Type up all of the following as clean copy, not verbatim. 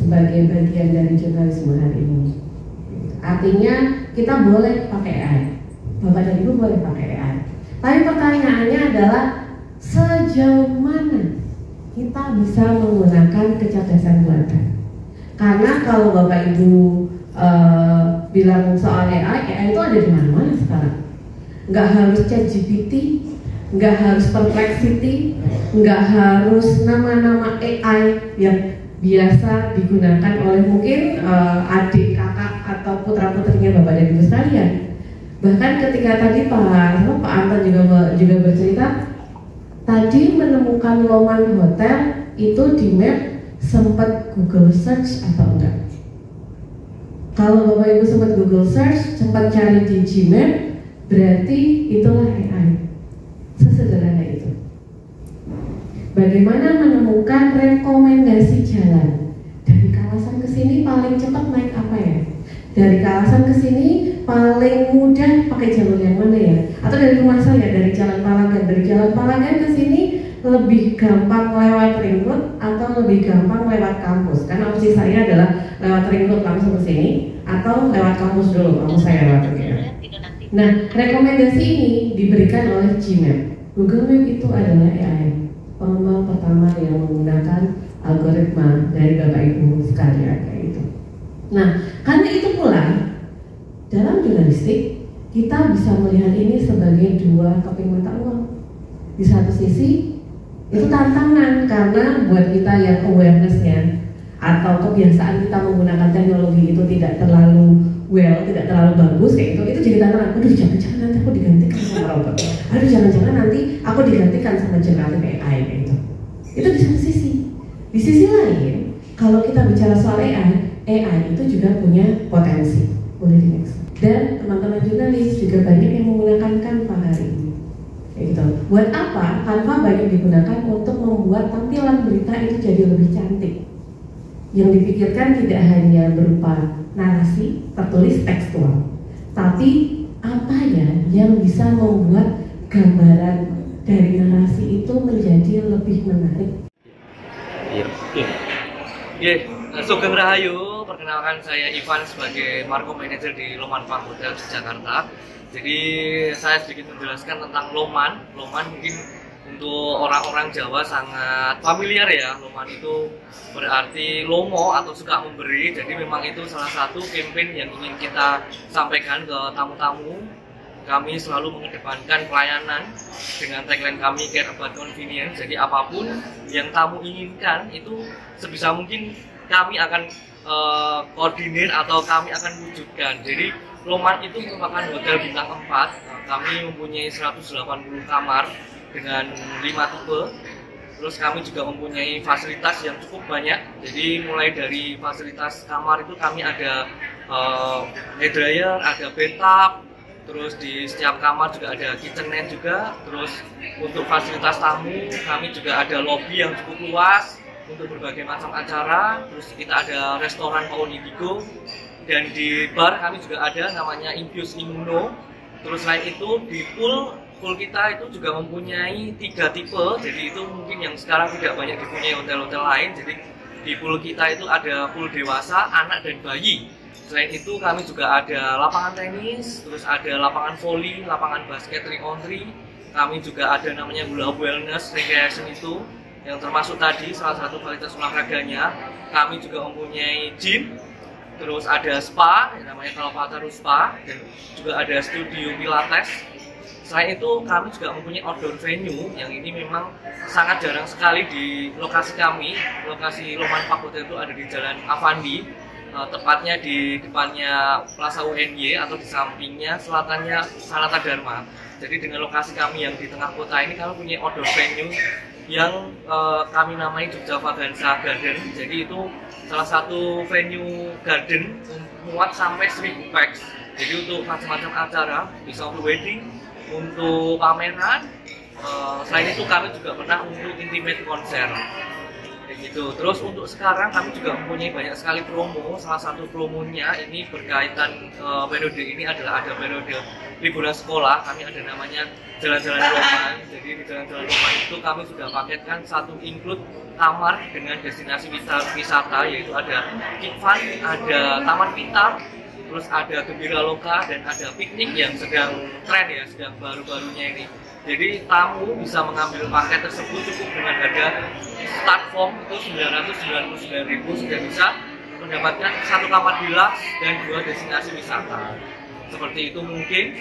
sebagai bagian dari jurnalisme hari ini. Artinya kita boleh pakai AI, Bapak dan Ibu boleh pakai AI. Tapi pertanyaannya adalah sejauh mana kita bisa menggunakan kecerdasan buatan? Karena kalau Bapak Ibu bilang soal AI itu ada di mana-mana sekarang. Nggak harus ChatGPT, nggak harus Perplexity, nggak harus nama-nama AI yang biasa digunakan oleh mungkin adik, kakak, atau putra-putrinya Bapak dan Ibu sekalian. Bahkan ketika tadi Pak Anton juga bercerita, tadi menemukan Loman Hotel itu di map sempat Google search atau enggak? Kalau Bapak Ibu sempat Google search, sempat cari di Gmap, berarti itulah AI. Sesederhana itu. Bagaimana menemukan rekomendasi jalan? Dari kawasan ke sini paling cepat naik apa ya? Dari kawasan ke sini paling mudah pakai jalur yang mana ya? Atau dari rumah saya, dari Jalan Palangan, dari Jalan Palangan ke sini lebih gampang lewat ring road atau lebih gampang lewat kampus? Karena opsi saya adalah lewat ring road langsung ke sini atau lewat kampus dulu, kampus saya lewat ke sini. Nah, rekomendasi ini diberikan oleh Gmap. Google Map itu adalah AI, pengembang pertama yang menggunakan algoritma dari Bapak Ibu sekalian kayak itu. Nah, karena itu pula dalam jurnalistik kita bisa melihat ini sebagai dua keping mata uang. Di satu sisi itu tantangan karena buat kita yang awareness-nya atau kebiasaan kita menggunakan teknologi itu tidak terlalu tidak terlalu bagus kayak itu jadi tantangan. Aduh, jangan-jangan nanti aku digantikan sama robot. Aduh, jangan-jangan nanti aku digantikan sama generatif AI kayak itu. Itu di satu sisi. Di sisi lain, kalau kita bicara soal AI itu juga punya potensi. Boleh di next. Dan teman-teman jurnalis juga banyak yang menggunakan Canva hari ini. Gitu. Buat apa? Canva banyak digunakan untuk membuat tampilan berita itu jadi lebih cantik. Yang dipikirkan tidak hanya berupa narasi tertulis tekstual, tapi apa ya yang bisa membuat gambaran dari narasi itu menjadi lebih menarik. Sugeng Rahayu, perkenalkan saya Ivan sebagai Markom Manager di Loman Park Hotel di Jakarta. Jadi saya sedikit menjelaskan tentang Loman. Loman mungkin untuk orang-orang Jawa sangat familiar ya. Loman itu berarti lomo atau suka memberi. Jadi memang itu salah satu campaign yang ingin kita sampaikan ke tamu-tamu. Kami selalu mengedepankan pelayanan dengan tagline kami Care About Convenience. Jadi apapun yang tamu inginkan itu sebisa mungkin kami akan koordinir atau kami akan wujudkan. Jadi Loman itu merupakan hotel bintang 4. Kami mempunyai 180 kamar dengan 5 tipe. Terus kami juga mempunyai fasilitas yang cukup banyak. Jadi mulai dari fasilitas kamar itu kami ada hair dryer, ada bathtub. Terus di setiap kamar juga ada kitchenette juga. Terus untuk fasilitas tamu kami juga ada lobby yang cukup luas untuk berbagai macam acara. Terus kita ada restoran Paun Indigo. Dan di bar kami juga ada namanya Infuse Immuno. Terus selain itu di pool kita itu juga mempunyai 3 tipe. Jadi itu mungkin yang sekarang tidak banyak dipunyai hotel-hotel lain. Jadi di pool kita itu ada pool dewasa, anak dan bayi. Selain itu kami juga ada lapangan tenis, terus ada lapangan volley, lapangan basket 3-on-3. Kami juga ada namanya Hula Wellness Recreation itu yang termasuk tadi salah satu kualitas olahraganya. Kami juga mempunyai gym. Terus ada spa, yang namanya Kalpataru Spa, dan juga ada studio pilates. Selain itu kami juga mempunyai outdoor venue yang ini memang sangat jarang sekali di lokasi kami. Lokasi Loman Park Hotel itu ada di Jalan Avandi, tepatnya di depannya Plaza UNY atau di sampingnya selatannya Sanata Dharma. Jadi dengan lokasi kami yang di tengah kota ini kami punya outdoor venue yang kami namai Jogja Vagansa Garden. Jadi itu salah satu venue garden muat sampai 1000 pax. Jadi untuk macam-macam acara, bisa untuk wedding, untuk pameran. Selain itu kami juga pernah untuk intimate konser. Gitu. Terus untuk sekarang kami juga mempunyai banyak sekali promo. Salah satu promonya ini berkaitan periode ini adalah ada periode liburan sekolah. Kami ada namanya jalan-jalan Loman. Jadi di jalan-jalan Loman itu kami sudah paketkan satu include kamar dengan destinasi wisata, yaitu ada Kikvan, ada Taman Pintar, terus ada Gembira Loka, dan ada piknik yang sedang tren ya, sedang baru-barunya ini. Jadi tamu bisa mengambil paket tersebut cukup dengan harga start form itu 999.000 sudah bisa mendapatkan satu kamar deluxe dan 2 destinasi wisata. Seperti itu mungkin.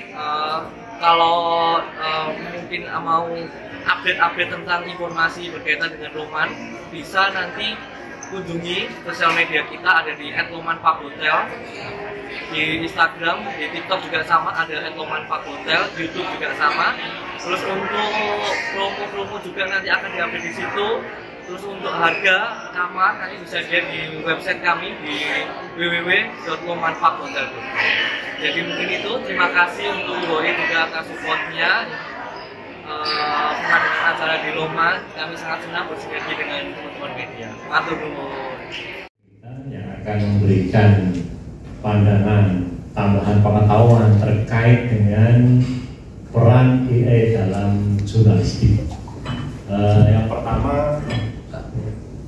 Kalau mungkin mau update tentang informasi berkaitan dengan Loman, bisa nanti kunjungi sosial media kita, ada di @lomanparkhotel, di Instagram, di TikTok juga sama, ada @lomanparkhotel, YouTube juga sama. Terus untuk promo-promo juga nanti akan diupdate di situ. Terus untuk harga kamar nanti bisa dilihat di website kami di www.lomanparkhotel.com. Jadi mungkin itu, terima kasih untuk Woi juga atas supportnya mengadakan acara di Loman. Kami sangat senang bersinergi dengan teman-teman media. Matur nuwun. Yang akan memberikan pandangan tambahan pengetahuan terkait dengan peran AI dalam jurnalistik. Yang pertama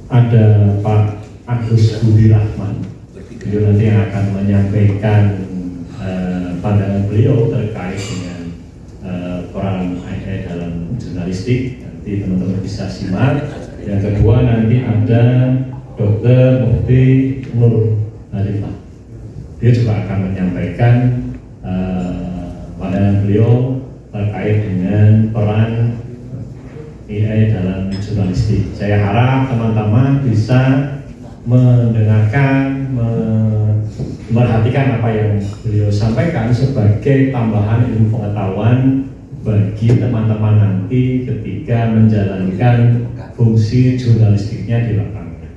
ada Pak Agus Budi Rahman. Beliau nanti yang akan menyampaikan pandangan beliau terkait dengan peran AI dalam jurnalistik. Nanti teman-teman bisa simak. Yang kedua nanti ada Dr. Mufti Nur Halifah. Dia juga akan menyampaikan pandangan beliau terkait dengan peran AI dalam jurnalistik. Saya harap teman-teman bisa mendengarkan, memperhatikan apa yang beliau sampaikan sebagai tambahan ilmu pengetahuan bagi teman-teman nanti ketika menjalankan fungsi jurnalistiknya di lapangan.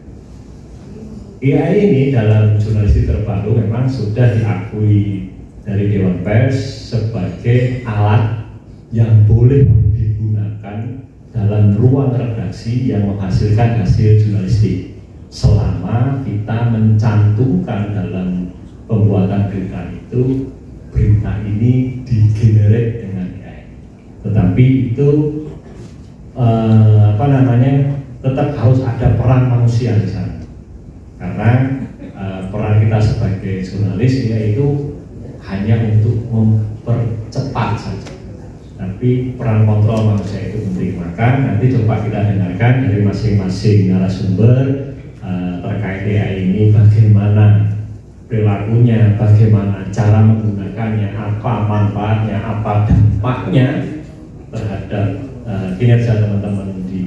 AI ini dalam jurnalistik terbaru memang sudah diakui dari Dewan Pers sebagai alat yang boleh digunakan dalam ruang redaksi yang menghasilkan hasil jurnalistik, selama kita mencantumkan dalam pembuatan berita itu berita ini digenerate dengan AI. Tetapi itu tetap harus ada peran manusia di sana, karena peran kita sebagai jurnalis yaitu hanya untuk mempercepat saja. Tapi peran kontrol manusia itu penting. Maka nanti coba kita dengarkan dari masing-masing narasumber terkait AI ini, bagaimana perilakunya, bagaimana cara menggunakannya, apa manfaatnya, apa dampaknya terhadap kinerja teman-teman di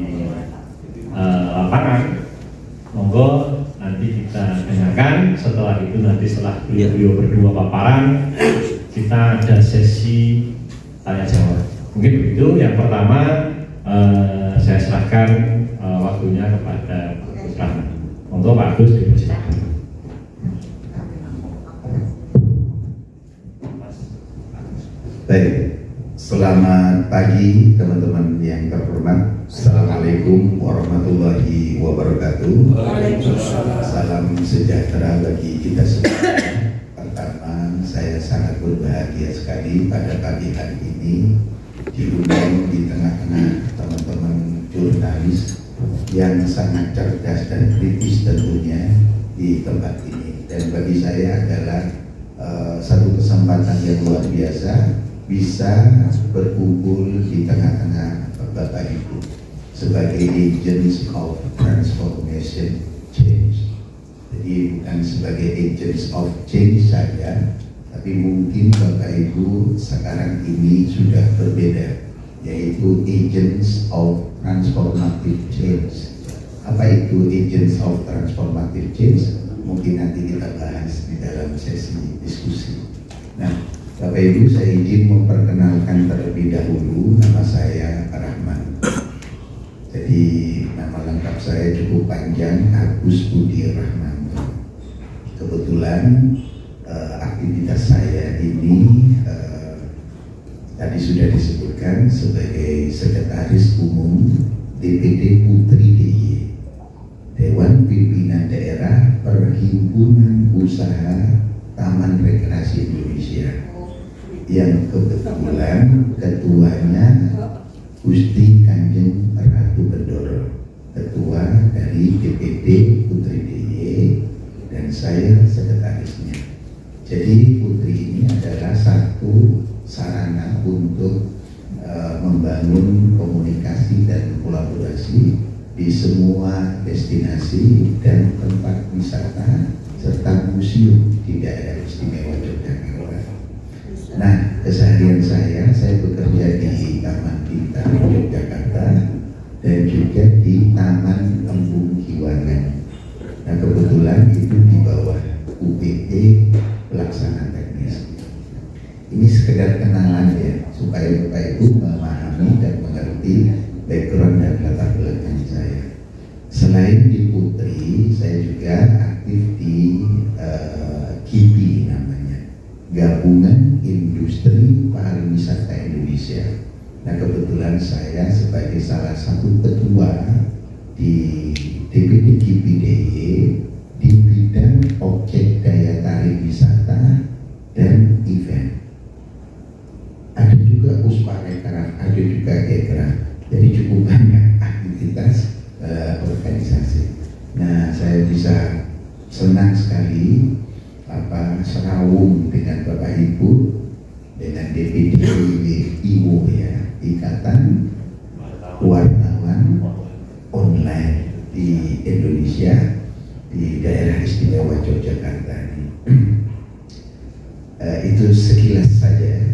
lapangan. Monggo nanti kita dengarkan. Setelah itu nanti setelah beliau berdua paparan, kita ada sesi tanya jawab. Mungkin begitu. Yang pertama saya serahkan waktunya kepada Pak Agus Rahman. Untuk Pak Agus dipersilakan. Baik, selamat pagi teman-teman yang terhormat. Assalamualaikum warahmatullahi wabarakatuh. Salam sejahtera bagi kita semua. Pertama, saya sangat berbahagia sekali pada pagi hari ini diundang di tengah-tengah teman-teman jurnalis yang sangat cerdas dan kritis tentunya di tempat ini. Dan bagi saya adalah satu kesempatan yang luar biasa bisa berkumpul di tengah-tengah Bapak Ibu sebagai agents of transformation change. Jadi bukan sebagai agents of change saja, tapi mungkin Bapak Ibu sekarang ini sudah berbeda, yaitu agents of transformative change. Apa itu agents of transformative change? Mungkin nanti kita bahas di dalam sesi diskusi. Nah, Bapak Ibu, saya izin memperkenalkan terlebih dahulu. Nama saya Rahman. Jadi nama lengkap saya cukup panjang, Agus Budi Rahman. Kebetulan aktivitas saya ini tadi sudah disebutkan sebagai Sekretaris Umum DPD Putri DIY. Dewan Pimpinan Daerah Perhimpunan Usaha Taman Rekreasi Indonesia, yang kebetulan ketuanya Gusti Kanjeng Ratu Bedoro, ketua dari DPD Putri DIY, dan saya sekretarisnya. Jadi Putri ini adalah satu sarana untuk membangun komunikasi dan kolaborasi di semua destinasi dan tempat wisata serta museum di daerah istimewa Yogyakarta. Nah, keseharian saya bekerja di Taman Bintang Yogyakarta dan juga di Taman Embung Kiwangan. Nah, kebetulan itu di bawah UPT Pelaksana Teknis. Ini sekedar kenalan ya, supaya Bapak Ibu memahami dan mengerti background dan latar belakang saya. Selain di Putri, saya juga aktif di KIPI namanya, Gabungan Industri Pariwisata Indonesia. Nah, kebetulan saya sebagai salah satu ketua di DPD KIPI DIY di bidang objek daya tarik wisata dan event. Ada juga Pusparekraf, ada juga Ekraf. Jadi cukup banyak aktivitas organisasi. Nah, saya bisa senang sekali serawung dengan Bapak Ibu, dengan DPD IWO ya, Ikatan Wartawan Online di Indonesia, di daerah istimewa Yogyakarta ini. Itu sekilas saja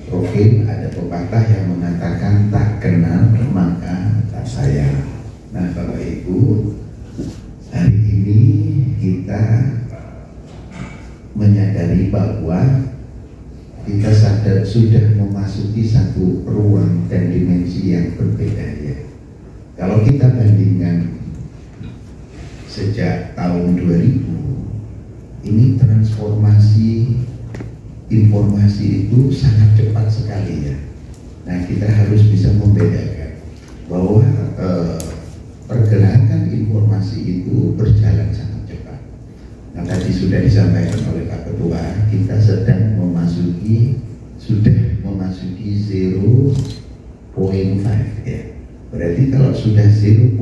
profil. Ada pepatah yang mengatakan tak kenal maka tak sayang. Nah, Bapak Ibu, hari ini kita menyadari bahwa kita sudah memasuki satu ruang dan dimensi yang berbeda ya. Kalau kita bandingkan sejak tahun 2000, ini transformasi informasi itu sangat cepat sekali ya. Nah, kita harus bisa membedakan bahwa pergerakan informasi itu berjalan sangat cepat. Nah, tadi sudah disampaikan oleh Pak Ketua, kita sudah memasuki 0.5 ya. Berarti kalau sudah 0.5,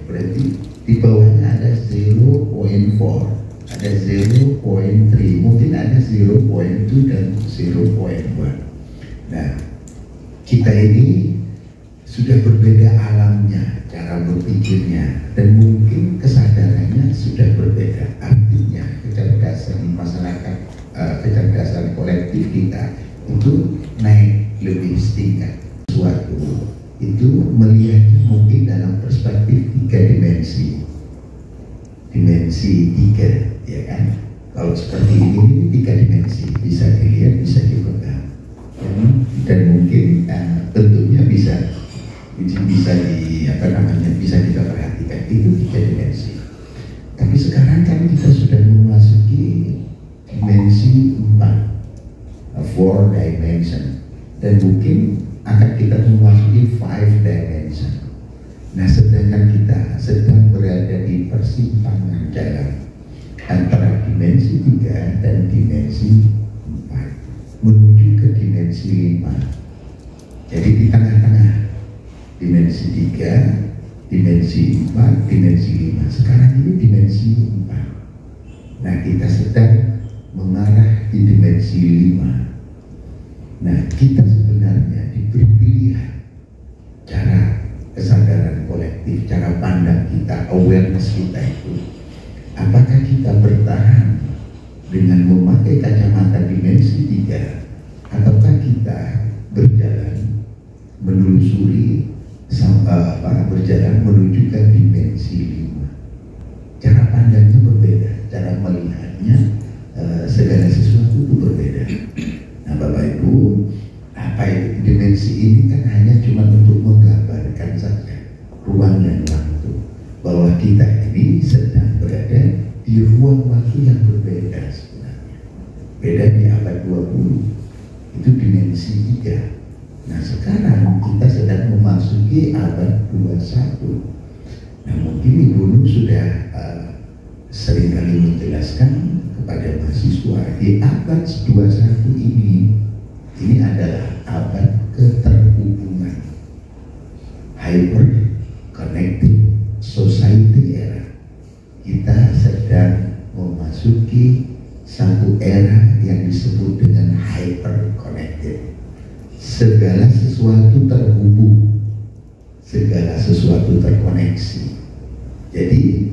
berarti di bawahnya ada 0.4, ada 0.3, mungkin ada 0.2 dan 0.1. Nah, kita ini sudah berbeda alamnya, cara berpikirnya, dan mungkin kesadarannya sudah berbeda. Artinya kecerdasan masyarakat, kecerdasan kolektif kita itu naik lebih tingkat. Suatu itu melihatnya mungkin dalam perspektif 3 dimensi. Dimensi 3, ya kan? Kalau seperti ini 3 dimensi, bisa dilihat, bisa dipegang, dan mungkin tentunya bisa diperhatikan. Itu 3 dimensi. Tapi sekarang kan kita sudah memasuki dimensi 4 dimension, dan mungkin akan kita memasuki 5 dimension. Nah, sedangkan kita sedang berada di persimpangan jalan antara dimensi 3 dan dimensi 4 menuju ke dimensi 5. Jadi di tengah-tengah dimensi 3, dimensi 4, dimensi 5. Sekarang ini dimensi 4. Nah, kita sedang mengarah di dimensi 5. Nah, kita sebenarnya diberi pilihan cara kesadaran kolektif, cara pandang kita, awareness kita itu. Apakah kita bertahan dengan memakai kacamata dimensi 3, ataukah kita berjalan menelusuri berjalan menuju ke dimensi 5. Cara pandangnya berbeda, cara melihatnya segala sesuatu itu berbeda. Nah, Bapak Ibu, apa itu dimensi ini kan hanya cuma untuk menggambarkan saja ruang dan waktu, bahwa kita ini sedang berada di ruang waktu yang berbeda sebenarnya. Beda di abad 20, itu dimensi 3. Nah, sekarang kita sedang memasuki abad 21. Nah, mungkin Ibu Nur sudah seringkali menjelaskan kepada mahasiswa di abad 21 ini adalah abad keterhubungan, hyper connected society era. Kita sedang memasuki satu era yang disebut dengan hyper connected. Segala sesuatu terhubung, segala sesuatu terkoneksi. Jadi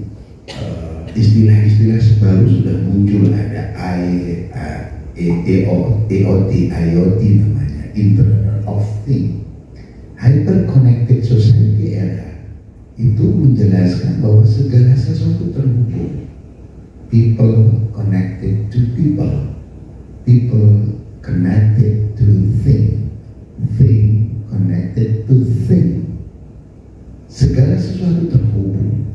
istilah-istilah baru sudah muncul, ada IoT namanya, Internet of Things. Hyper connected society era itu menjelaskan bahwa segala sesuatu terhubung. People connected to people, people connected to thing, thing connected to thing. Segala sesuatu terhubung.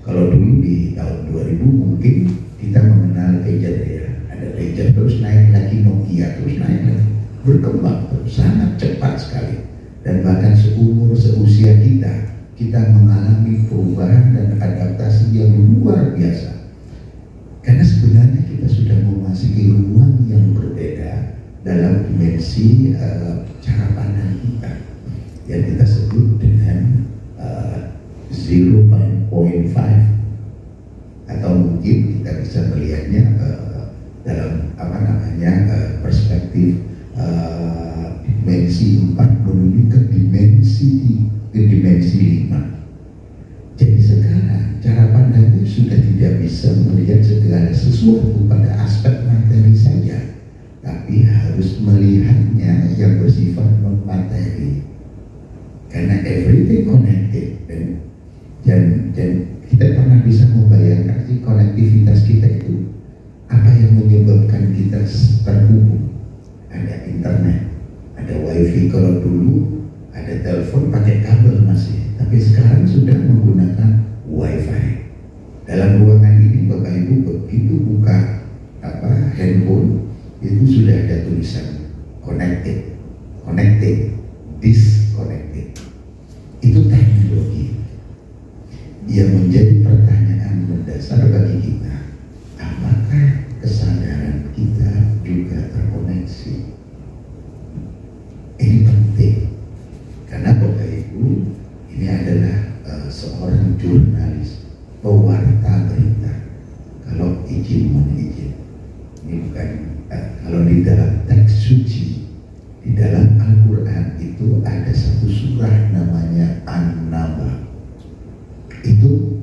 Kalau dulu di tahun 2000 mungkin kita mengenal pager ya, ada pager terus naik lagi, Nokia terus naik lagi, berkembang terus sangat cepat sekali. Dan bahkan seusia kita mengalami perubahan dan adaptasi yang luar biasa. Karena sebenarnya kita sudah memasuki ruang yang berbeda dalam dimensi cara pandang kita yang kita sebut dengan 0.5, atau mungkin kita bisa melihatnya dalam perspektif dimensi 4 menuju ke dimensi 5. Jadi sekarang cara pandangnya sudah tidak bisa melihat segala sesuatu pada aspek materi saja, tapi harus melihatnya yang bersifat non materi. Karena everything connected, dan kita pernah bisa membayangkan si konektivitas kita itu apa yang menyebabkan kita terhubung. Ada internet, ada wifi. Kalau dulu ada telepon pakai kabel masih, tapi sekarang sudah menggunakan wifi. Dalam ruangan ini Bapak Ibu begitu buka handphone itu sudah ada tulisan connected, disconnected. Itu teknologi yang menjadi pertanyaan mendasar bagi kita. Apakah kesadaran kita juga terkoneksi? Ini penting karena Bapak Ibu ini adalah seorang jurnalis, pewarta berita. Kalau mohon izin, ini bukan kalau di dalam teks suci, di dalam Al-Quran itu ada satu surah namanya An-Naba. Itu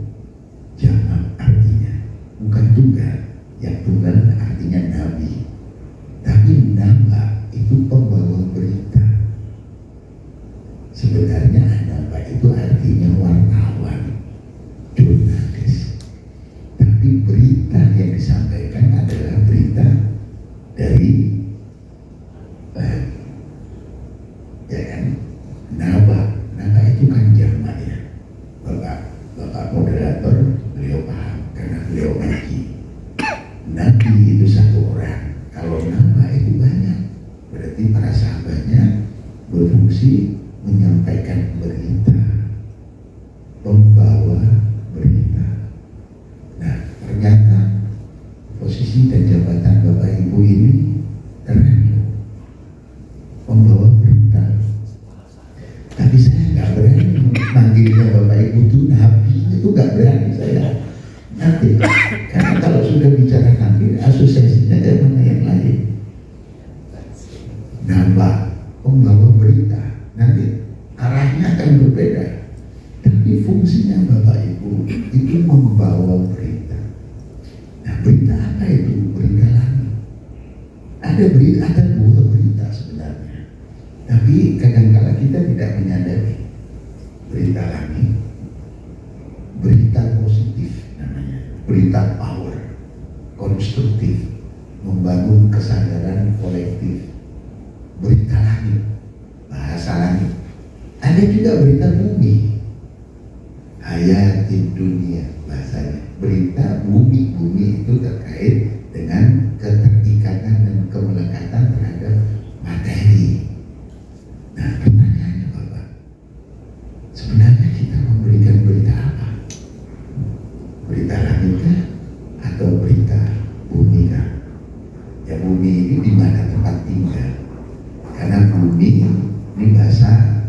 jamak artinya, bukan tunggal. Yang tunggal artinya nabi, tapi Naba itu pembawa berita. Sebenarnya Naba itu artinya wartawan, jurnalis. Tapi berita yang disampaikan adalah berita dari ya kan, Naba itu kan jamak ya. Bapak moderator, beliau paham karena beliau ngaji. Nabi itu satu orang, kalau Naba itu banyak, berarti para sahabatnya berfungsi menyampaikan berita, pembawa berita. Nah, ternyata posisi dan jabatan Bapak Ibu ini keren loh, pembawa berita. Tapi saya nggak berani manggilnya Bapak Ibu itu Nabi, itu nggak berani saya. Nanti, karena kalau sudah bicara Nabi, asosiasinya dari mana yang lain. Naba, pembawa berita, nanti arahnya akan berbeda. Tapi fungsinya Bapak Ibu itu membawa berita. Nah, berita apa itu? Berita langit. Ada berita, ada dua berita sebenarnya. Tapi kadang-kala kita tidak menyadari. Berita langit, berita positif namanya, berita power, konstruktif, membangun kesadaran kolektif. Berita langit, bahasa langit. Ada juga berita bumi, hayatin dunia bahasanya. Berita bumi itu terkait dengan keterikatan dan kemelekatan terhadap materi. Nah, pertanyaannya Bapak, sebenarnya kita memberikan berita apa? langit atau berita bumi kah? Ya bumi ini di mana tempat tinggal. Karena bumi ini bahasa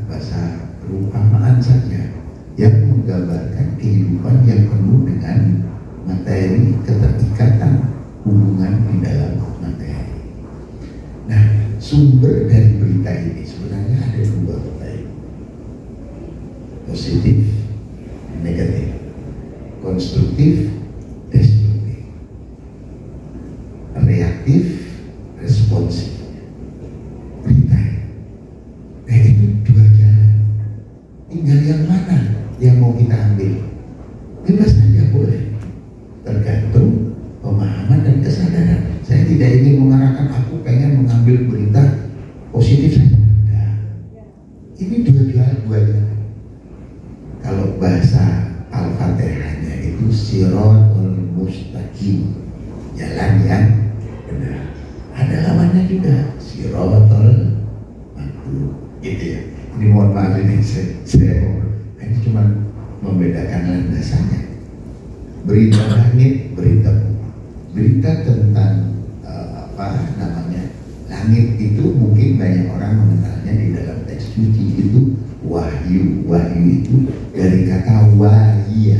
perumpamaan saja yang menggambarkan kehidupan yang penuh dengan materi, keterikatan hubungan di dalam materi. Nah, sumber dari berita ini sebenarnya ada dua baik, positif, negatif, konstruktif, destruktif, reaktif, responsif. Berita, itu dua jalan. Tinggal yang mana yang mau kita ambil? Bebas saja boleh, tergantung pemahaman dan kesadaran. Saya tidak ingin mengarahkan aku pengen mengambil berita positif saja. Nah, ini dua-duanya. Kalau bahasa Al-Fatihahnya itu Siratul Mustaqim, jalan yang benar. Ada lawannya juga, Siratul Maqlub, gitu ya. Ini mohon maaf ini ini cuma membedakan landasannya. Berita langit, berita bumi. Berita tentang langit itu mungkin banyak orang mengenalnya di dalam teks suci itu wahyu. Wahyu itu dari kata wahya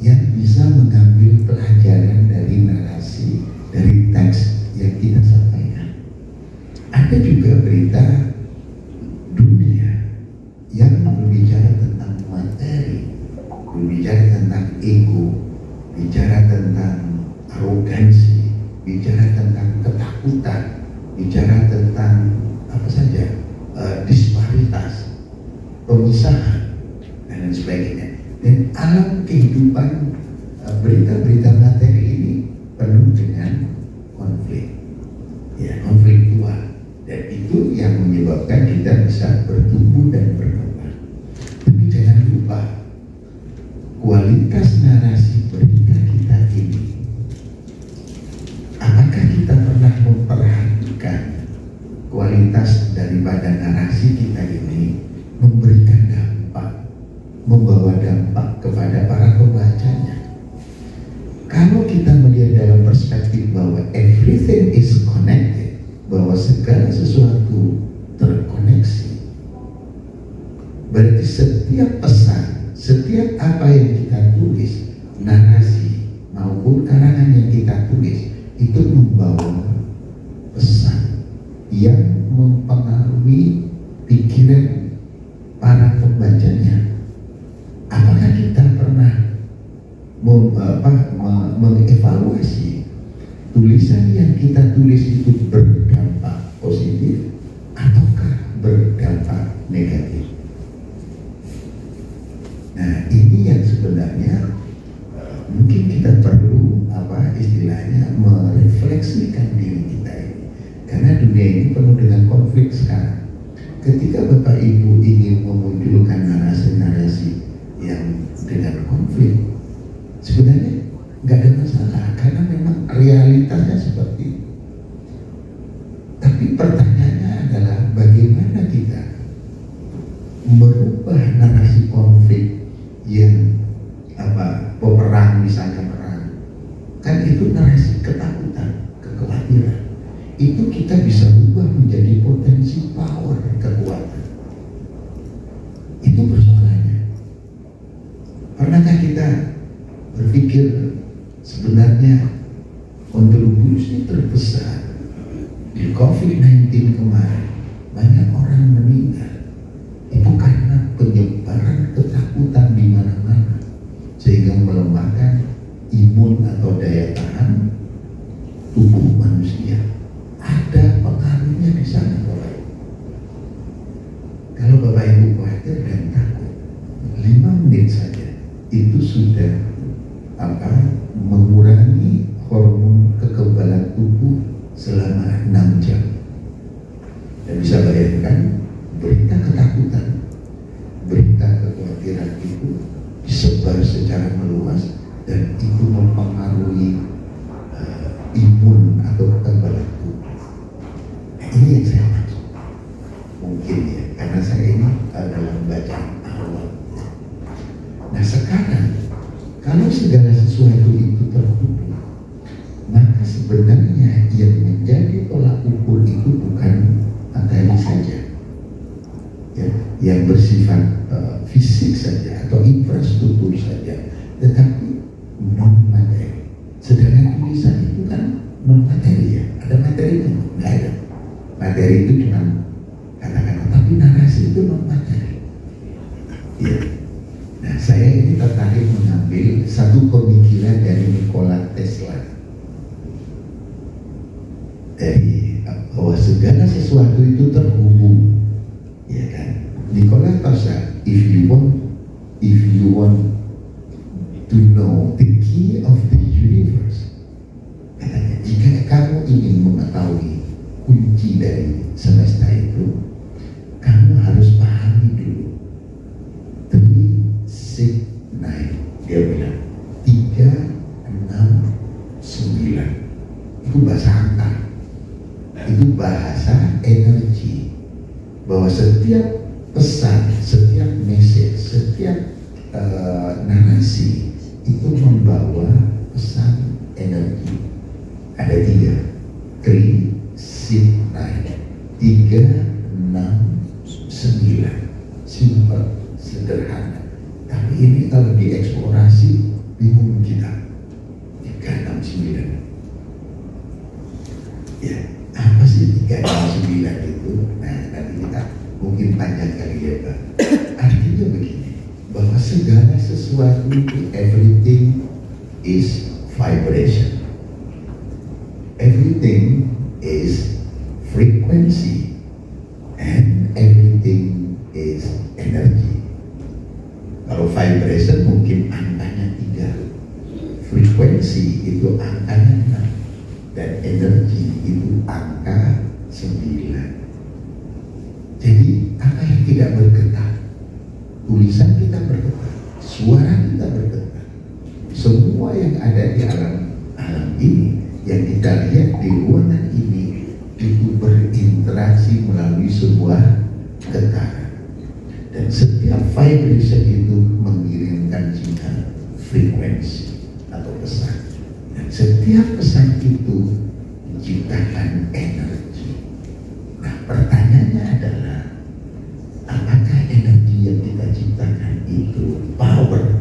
yang bisa mengambil pelajaran dari narasi, dari teks yang kita sampaikan. Ada juga berita dunia yang berbicara tentang materi, berbicara tentang ego, bicara tentang arogansi, bicara tentang ketakutan, bicara tentang apa saja, disparitas, pemisahan, dan lain sebagainya. Dan alam kehidupan berita-berita materi ini penuh dengan konflik, ya, konfliktual, dan itu yang menyebabkan kita bisa bertumbuh dan berkembang. Tapi jangan lupa kualitas narasi berita kita ini. Apakah kita pernah memperhatikan kualitas daripada narasi kita ini memberikan dampak, membawa dampak kepada para pembacanya? Kalau kita melihat dalam perspektif bahwa everything is connected, bahwa segala sesuatu terkoneksi, berarti setiap pesan, setiap apa yang kita tulis, narasi maupun karangan yang kita tulis, itu membawa pesan yang mempengaruhi pikiran para pembacanya. Apakah kita pernah mengevaluasi tulisan yang kita tulis itu berdampak positif ataukah berdampak negatif? Nah, ini yang sebenarnya mungkin kita perlu istilahnya merefleksikan diri kita ini, karena dunia ini penuh dengan konflik sekarang. Ketika Bapak Ibu ingin memunculkan narasi-narasi yang dengan konflik, sebenarnya nggak ada masalah karena memang realitasnya seperti itu. Tapi pertanyaannya adalah bagaimana kita merubah narasi konflik yang peperang, misalnya perang, kan itu narasi ketakutan, kekhawatiran. Itu kita bisa ubah menjadi potensi power, kekuatan. Itu persoalannya. Pernahkah kita berpikir sebenarnya kontribusi terbesar di COVID-19 kemarin, banyak orang meninggal itu karena penyebaran ketakutan di mana-mana, sehingga melemahkan imun atau daya tahan tubuh manusia. Ada pengaruhnya di sana, Bapak Ibu. Kalau Bapak Ibu khawatir dan takut, 5 menit saja itu sudah mengurangi hormon kekebalan tubuh selama 6 jam. Dan bisa bayangkan berita ketakutan, berita kekhawatiran itu disebar secara meluas dan itu mempengaruhi materi itu cuma kata-kata, tapi narasi itu non materi. Ya. Nah, saya ini tertarik mengambil satu pemikiran dari Nikola Tesla, dari bahwa segala sesuatu itu terhubung, ya kan? Nikola Tesla, if you want to know the key of the universe, katanya, jika kamu ingin mengetahui kunci dari semesta itu, kamu harus pahami dulu 3, 6, 9. Dia bilang 3, 6, 9. Itu bahasa angka, itu bahasa energi, bahwa setiap pesan, setiap message, setiap narasi itu membawa pesan energi. Ada 3, 3, 6, 9. 3, 6, 9. Simple, sederhana. Tapi ini kalau dieksplorasi, bingung kita. 3, 6, 9. Ya, apa sih 3, 6, 9 itu? Nah, nanti kita mungkin panjang kali ya, Pak. Artinya begini, bahwa segala sesuatu itu, everything is vibration. Everything is frequency, and everything is energy. Kalau vibration mungkin angkanya 3, frekuensi itu angkanya 6, dan energi itu angka 9. Jadi apa yang tidak bergetar? Tulisan kita bergetar, suara kita bergetar. Semua yang ada di alam ini, yang kita lihat di ruangan ini, itu berinteraksi melalui sebuah getaran. Dan setiap vibration itu mengirimkan sinyal frekuensi atau pesan. Dan setiap pesan itu menciptakan energi. Nah, pertanyaannya adalah, apakah energi yang kita ciptakan itu power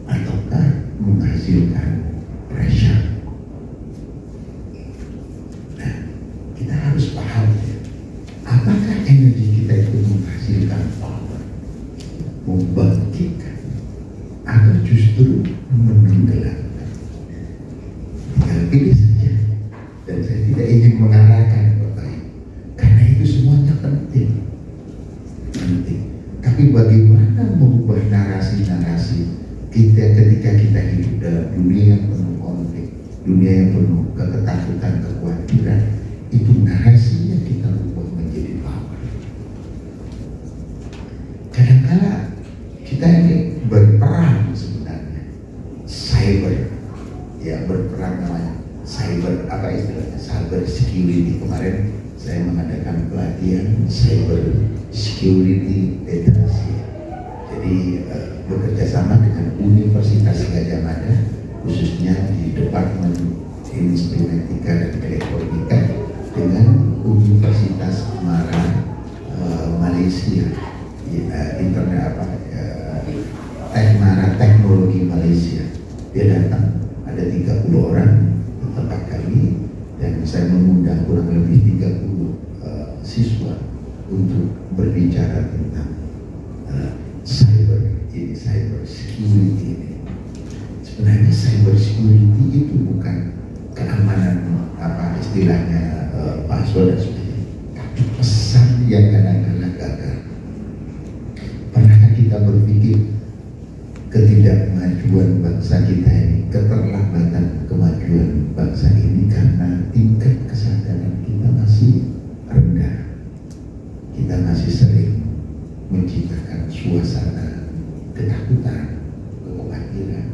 ataukah menghasilkan pressure? Nah, kita harus paham ya, apakah energi kita itu menghasilkan power, membangkitkan, atau justru menenggelamkan? Tinggal pilih saja. Dan saya tidak ingin mengarahkan Bapak Ibu, karena itu semuanya penting. Tapi bagaimana mengubah narasi-narasi kita ketika kita hidup dalam dunia yang penuh konflik, dunia yang penuh ketakutan, kekhawatiran, itu narasinya kita ubah menjadi power. Kadang-kala kita ini berperang sebenarnya, cyber, ya berperang namanya cyber, apa istilahnya, cyber security. Kemarin saya mengadakan pelatihan cyber security literacy. Jadi bekerja sama dengan Universitas Gadjah Mada, khususnya di Departemen Instrumentika dan Elektronika, dengan Universitas Malaysia, Mara Teknologi Malaysia. Dia datang, ada 30 orang di tempat kami, dan saya mengundang kurang lebih 30 siswa untuk berbicara tentang cyber security ini. Sebenarnya cyber security itu bukan keamanan apa istilahnya password dan sebagainya, tapi pesan yang kadang-kadang gagal. Pernahkah kita berpikir ketidakmajuan bangsa kita ini, keterlambatan kemajuan bangsa ini karena tingkat kesadaran kita masih rendah? Kita masih sering menciptakan suasana ketakutan, kekhawatiran,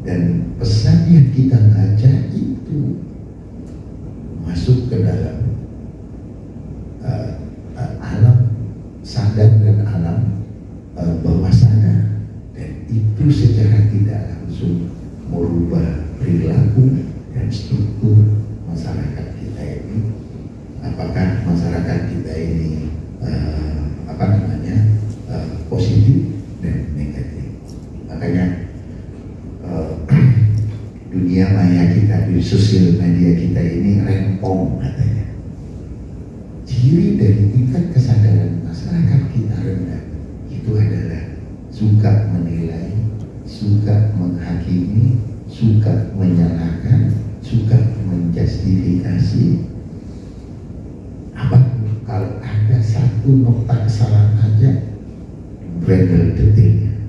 dan pesan yang kita baca itu masuk ke dalam alam sadar dan alam bawah sadar, dan itu secara tidak langsung merubah perilaku dan struktur masyarakat kita ini. Apakah masyarakat kita ini positif dan negatif? Makanya dunia dunia maya kita, di sosial media kita ini rempong katanya. Ciri dari tingkat kesadaran masyarakat kita rendah itu adalah suka menilai, suka menghakimi, suka menyalahkan, suka menjustifikasi. Apa kalau ada satu nokta kesalahan aja, berandal detailnya.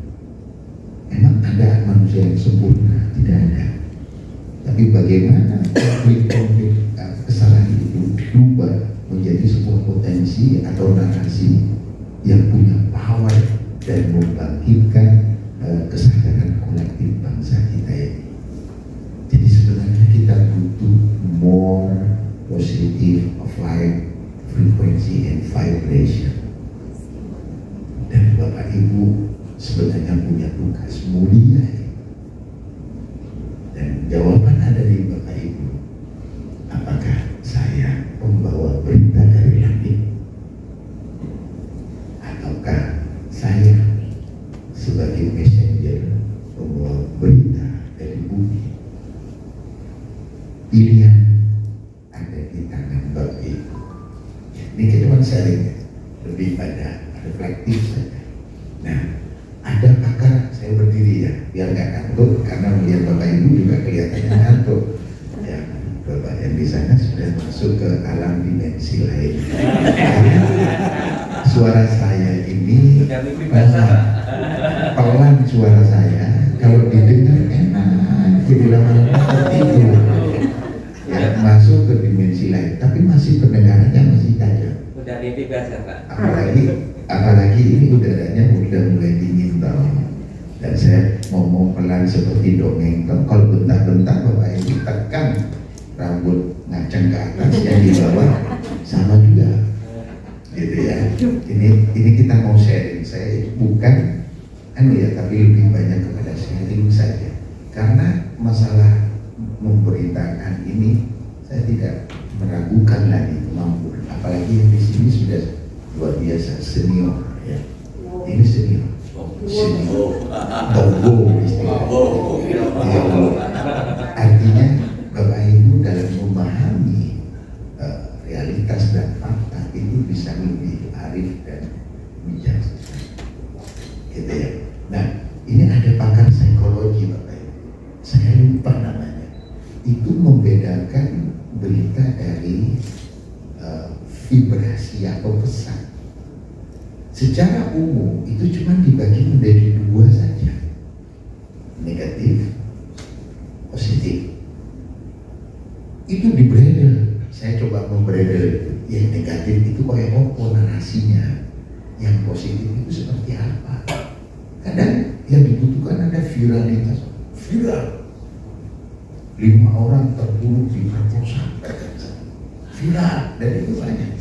Emang ada manusia yang sempurna? Tidak ada. Tapi bagaimana konflik-konflik kesalahan itu berubah menjadi sebuah potensi atau narasi yang punya power dan membangkitkan kesadaran kolektif bangsa kita ini. Jadi sebenarnya kita butuh more positive of life frequency and vibration. Dan Bapak Ibu sebenarnya punya tugas mulia. Dan jawaban ada di Bapak Ibu. Apakah saya pembawa berita dari langit, ataukah saya sebagai messenger pembawa berita dari bumi? Pilihan ada di tangan Bapak Ibu. Ini cuma sharing, lebih pada reflektif saja. Nah, ada pakar, saya berdiri ya, biar nggak ngantuk, karena melihat Bapak Ibu juga kelihatannya ngantuk. Ya, Bapak yang di sana sudah masuk ke alam dimensi lain. Suara saya ini pelan suara saya, kalau didengar enak, jadi lama-lama tertidur. Ya, masuk ke dimensi lain, tapi masih pendengarannya masih tajam. Udah mimpi biasa, Pak. Apalagi ini udaranya udah mulai dingin tau. Dan saya ngomong pelan seperti dongeng. Kalau bentak-bentak Bapak Ibu tekan rambut ngaceng ke atas yang di bawah sama juga, gitu ya. Ini kita mau sharing. Saya bukan tapi lebih banyak kepada sharing saja. Karena masalah memberitakan ini saya tidak meragukan lagi kemampuan. Apalagi yang di sini sudah luar biasa senior ya. Ini senior. Tonggo istilahnya. Artinya Bapak Ibu dalam memahami realitas dan fakta itu bisa lebih arif dan bijaksana. Gitu ya. Nah, ini ada pakar psikologi Bapak Ibu. Saya lupa namanya. Itu membedakan berita dari vibrasi atau pesan. Secara umum itu cuma dibagi menjadi dua saja, negatif, positif. Itu di bredel. Saya coba membredel yang negatif itu kayak apa narasinya, yang positif itu seperti apa. Kadang yang dibutuhkan ada viralitas, viral. 5 orang terbunuh di perkosa, viral, dan itu banyak.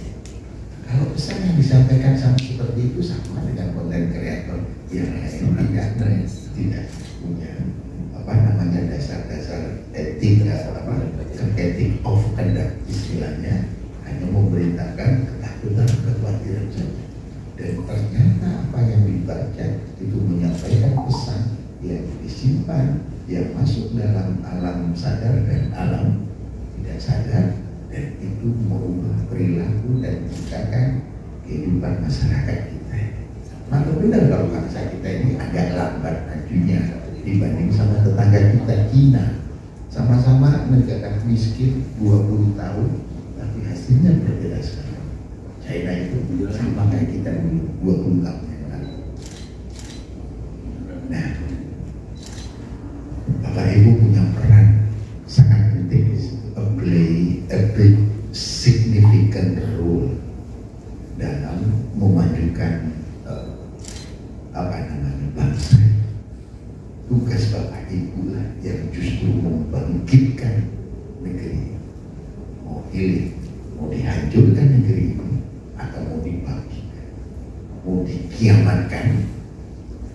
Kalau pesan yang disampaikan sama seperti itu sama dengan konten kreator yang tidak punya dasar-dasar etik etik of conduct istilahnya, hanya memberitakan ketakutan kekhawatiran saja. Dan ternyata apa yang dibaca itu menyampaikan pesan yang disimpan, yang masuk dalam alam sadar dan alam tidak sadar, dan itu merubah perilaku dan tindakan kehidupan masyarakat kita. Maka benar kalau bangsa kita ini agak lambat majunya dibanding sama tetangga kita Cina. Sama-sama negara miskin 20 tahun, tapi hasilnya berbeda sekali. China itu sama kayak kita 20 tahun yang lalu. Nah, Bapak Ibu punya peran sangat penting, play a big significant role dalam memajukan bangsa. Tugas Bapak Ibu lah yang justru membangkitkan negeri. Mau pilih, mau dihancurkan negeri ini atau mau dibangkitkan, mau dikiamatkan.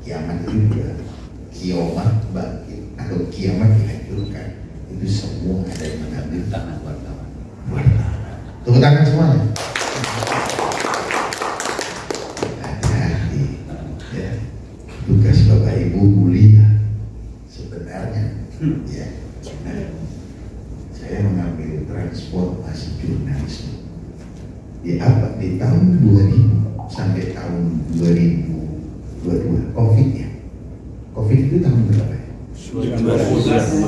Kiamat itu juga kiamat bangkit atau kiamat dihancurkan. Itu semua ada yang mengambil tangan wartawan. Tepuk tangan semuanya. Hati-hati ya. Tugas Bapak Ibu mulia sebenarnya sebenarnya. Ya. Nah, saya mengambil transportasi jurnalisme di tahun 2000 sampai tahun 2022 COVID ya. COVID itu tahun berapa ya? 2019.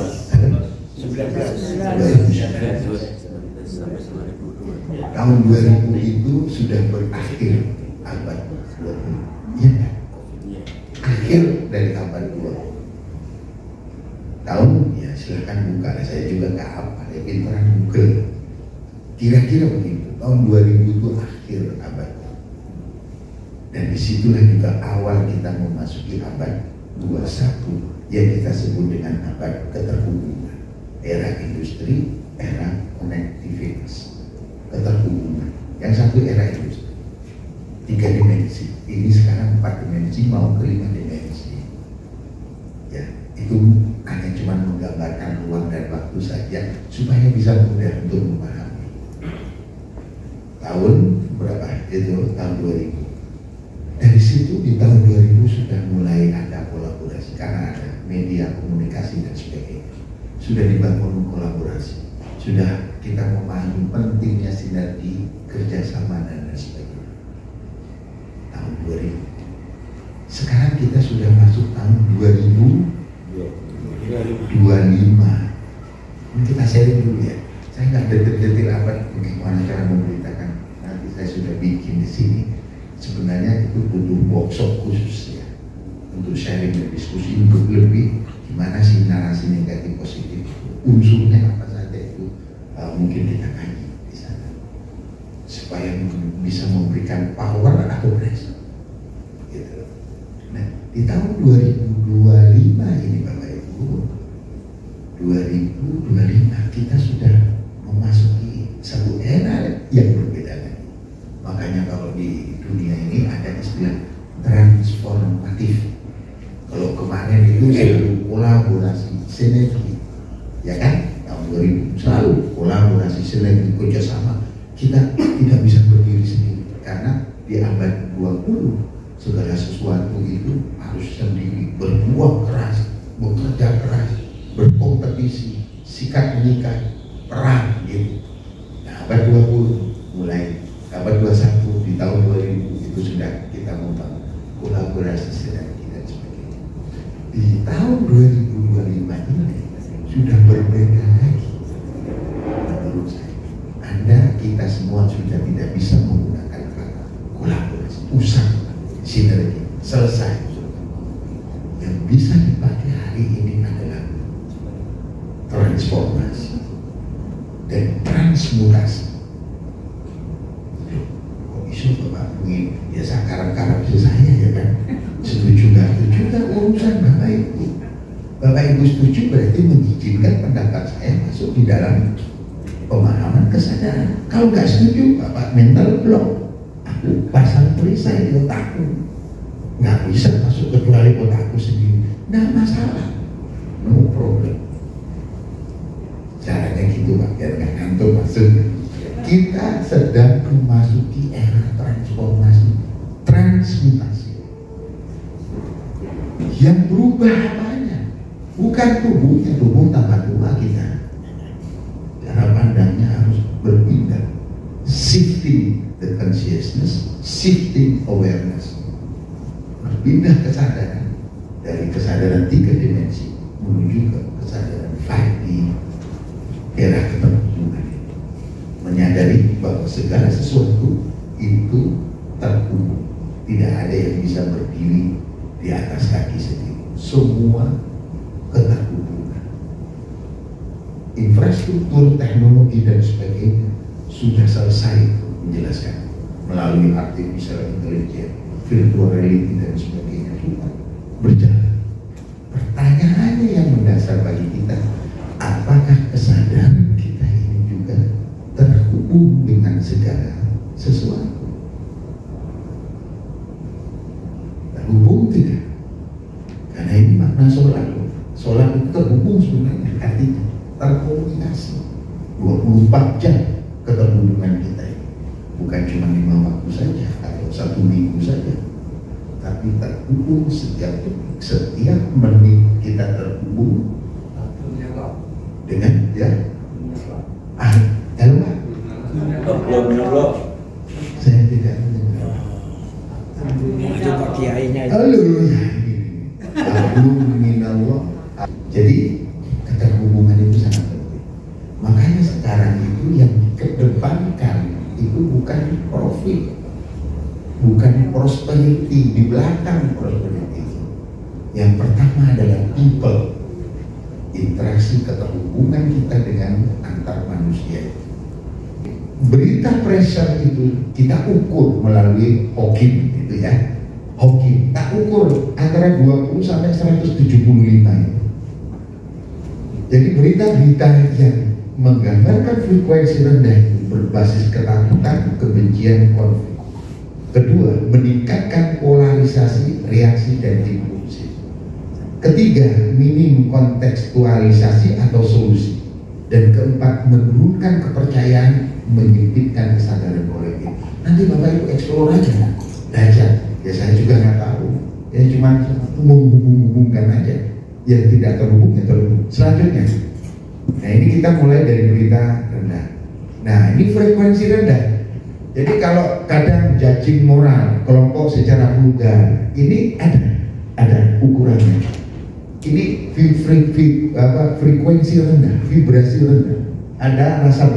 Tahun 2000 itu sudah berakhir abad 20. Iya kan? Akhir dari abad 20. Tahun ya silahkan buka, saya juga nggak apa ya, pinteran Google. Kira-kira begitu. Tahun 2000 itu akhir abad. Dan disitulah juga awal kita memasuki abad 21 yang kita sebut dengan abad keterhubungan. Era industri, era konektivitas, keterhubungan. Yang satu era industri, 3 dimensi. Ini sekarang 4 dimensi mau ke 5 dimensi. Ya, itu hanya cuma menggambarkan ruang dan waktu saja supaya bisa mudah untuk memahami. Tahun berapa? Itu tahun 2000. Dari situ di tahun 2000 sudah mulai ada kolaborasi karena ada media komunikasi dan sebagainya. Sudah dibangun kolaborasi, sudah kita memahami pentingnya sinergi, kerjasama dan sebagainya. Tahun 2000. Sekarang kita sudah masuk tahun 2025. Ini kita sharing dulu ya. Saya nggak detail apa bagaimana cara memberitakan. Nanti saya sudah bikin di sini. Sebenarnya itu butuh workshop khusus ya untuk sharing dan diskusi untuk lebih gimana sih narasi negatif positif, unsurnya apa saja itu mungkin kita kaji di sana supaya bisa memberikan power atau pressure gitu. Nah di tahun 2025 ini Bapak Ibu, 2025 kita sudah memasuki satu era yang berbeda lagi. Makanya kalau di dunia ini ada istilah transformatif. Kalau kemarin itu selalu kolaborasi, sinergi, ya kan? Tahun 2000 selalu kolaborasi, sinergi, kerjasama. Kita tidak bisa berdiri sendiri karena di abad 20 segala sesuatu itu harus sendiri, berbuat keras, bekerja keras, berkompetisi, sikat mengikat, perang gitu. Nah, abad 20 mulai. Abad 21 di tahun 2000 itu sudah kita membangun kolaborasi sinergi dan sebagainya. Di tahun 2025 ini sudah berbeda lagi menurut saya. Kita semua sudah tidak bisa menggunakan kata kolaborasi, usaha, sinergi, selesai. Yang bisa dipakai hari ini adalah transformasi dan transmutasi. Bapak ingin ya sekarang saya ya kan setuju nggak setuju kan urusan Bapak Ibu. Bapak Ibu setuju berarti mengizinkan pendapat saya masuk di dalam pemahaman kesadaran. Kalau nggak setuju Bapak mental block, aku pasang perisai di otakku, nggak bisa masuk kecuali otakku sendiri. Nggak masalah, no problem. Caranya gitu Pak, biar nggak ngantuk maksudnya. Kita sedang memasuki era transformasi, transmutasi. Yang berubah apanya? Bukan tubuhnya, tubuh tambah tua kita. Cara pandangnya harus berpindah, shifting the consciousness, shifting awareness. Berpindah kesadaran dari kesadaran 3 dimensi menuju ke kesadaran 5D, era keterhubungan. Menyadari bahwa segala sesuatu itu terhubung, tidak ada yang bisa berdiri di atas kaki sendiri, semua keterhubungan. Infrastruktur, teknologi dan sebagainya sudah selesai menjelaskan melalui artificial intelligence, virtual reality dan sebagainya sudah berjalan. Pertanyaannya yang mendasar bagi kita, apakah kesadaran kita ini juga terhubung dengan segala sesuatu? Terhubung tidak? Karena ini makna sholat. Sholat itu terhubung sebenarnya, artinya terkomunikasi 24 jam keterhubungan kita ini. Bukan cuma 5 waktu saja atau 1 minggu saja, tapi terhubung setiap detik, setiap menit kita terhubung dengan saya tidak mendengar. Pak kiainya. Jadi keterhubungan itu sangat penting. Makanya sekarang itu yang dikedepankan itu bukan profit, bukan prosperity, di belakang prosperity. Yang pertama adalah people, interaksi keterhubungan kita dengan antar manusia. Berita pressure itu kita ukur melalui Hawking gitu ya. Hawking tak ukur antara 20 sampai 175. Jadi berita-berita yang menggambarkan frekuensi rendah itu berbasis ketakutan, kebencian, konflik. Kedua, meningkatkan polarisasi, reaksi, dan impulsif. Ketiga, minim kontekstualisasi atau solusi. Dan keempat, menurunkan kepercayaan, menyempitkan kesadaran kolektif. Nanti Bapak Ibu eksplor aja, belajar. Ya saya juga nggak tahu. Ya cuma menghubung-hubungkan aja. Yang tidak terhubung ya terhubung. Selanjutnya, nah ini kita mulai dari berita rendah. Nah ini frekuensi rendah. Jadi kalau kadang judging moral, kelompok secara vulgar, ini ada ukurannya. Ini frekuensi rendah, vibrasi rendah. Ada rasa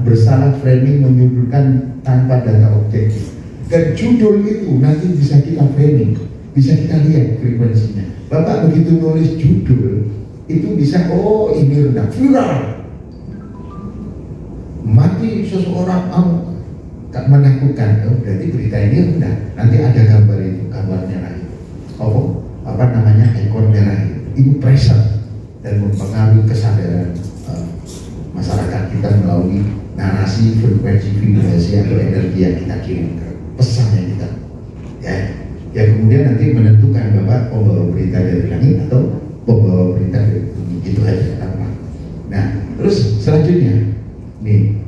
bersalah framing menyudutkan tanpa data objektif. Dan judul itu nanti bisa kita framing, bisa kita lihat frekuensinya. Bapak begitu nulis judul, itu bisa, oh ini rendah, viral. Mati seseorang menakutkan, oh berarti berita ini rendah. Nanti ada gambar itu, gambar merah itu. Apa namanya, ikon merah itu. Ini pressure dan mempengaruhi kesadaran masyarakat kita melalui narasi, frekuensi, vibrasi atau energi yang kita kirimkan, pesan yang kita ya kemudian nanti menentukan Bapak pembawa berita dari langit atau pembawa berita dari bumi, gitu aja apa. Nah terus selanjutnya nih,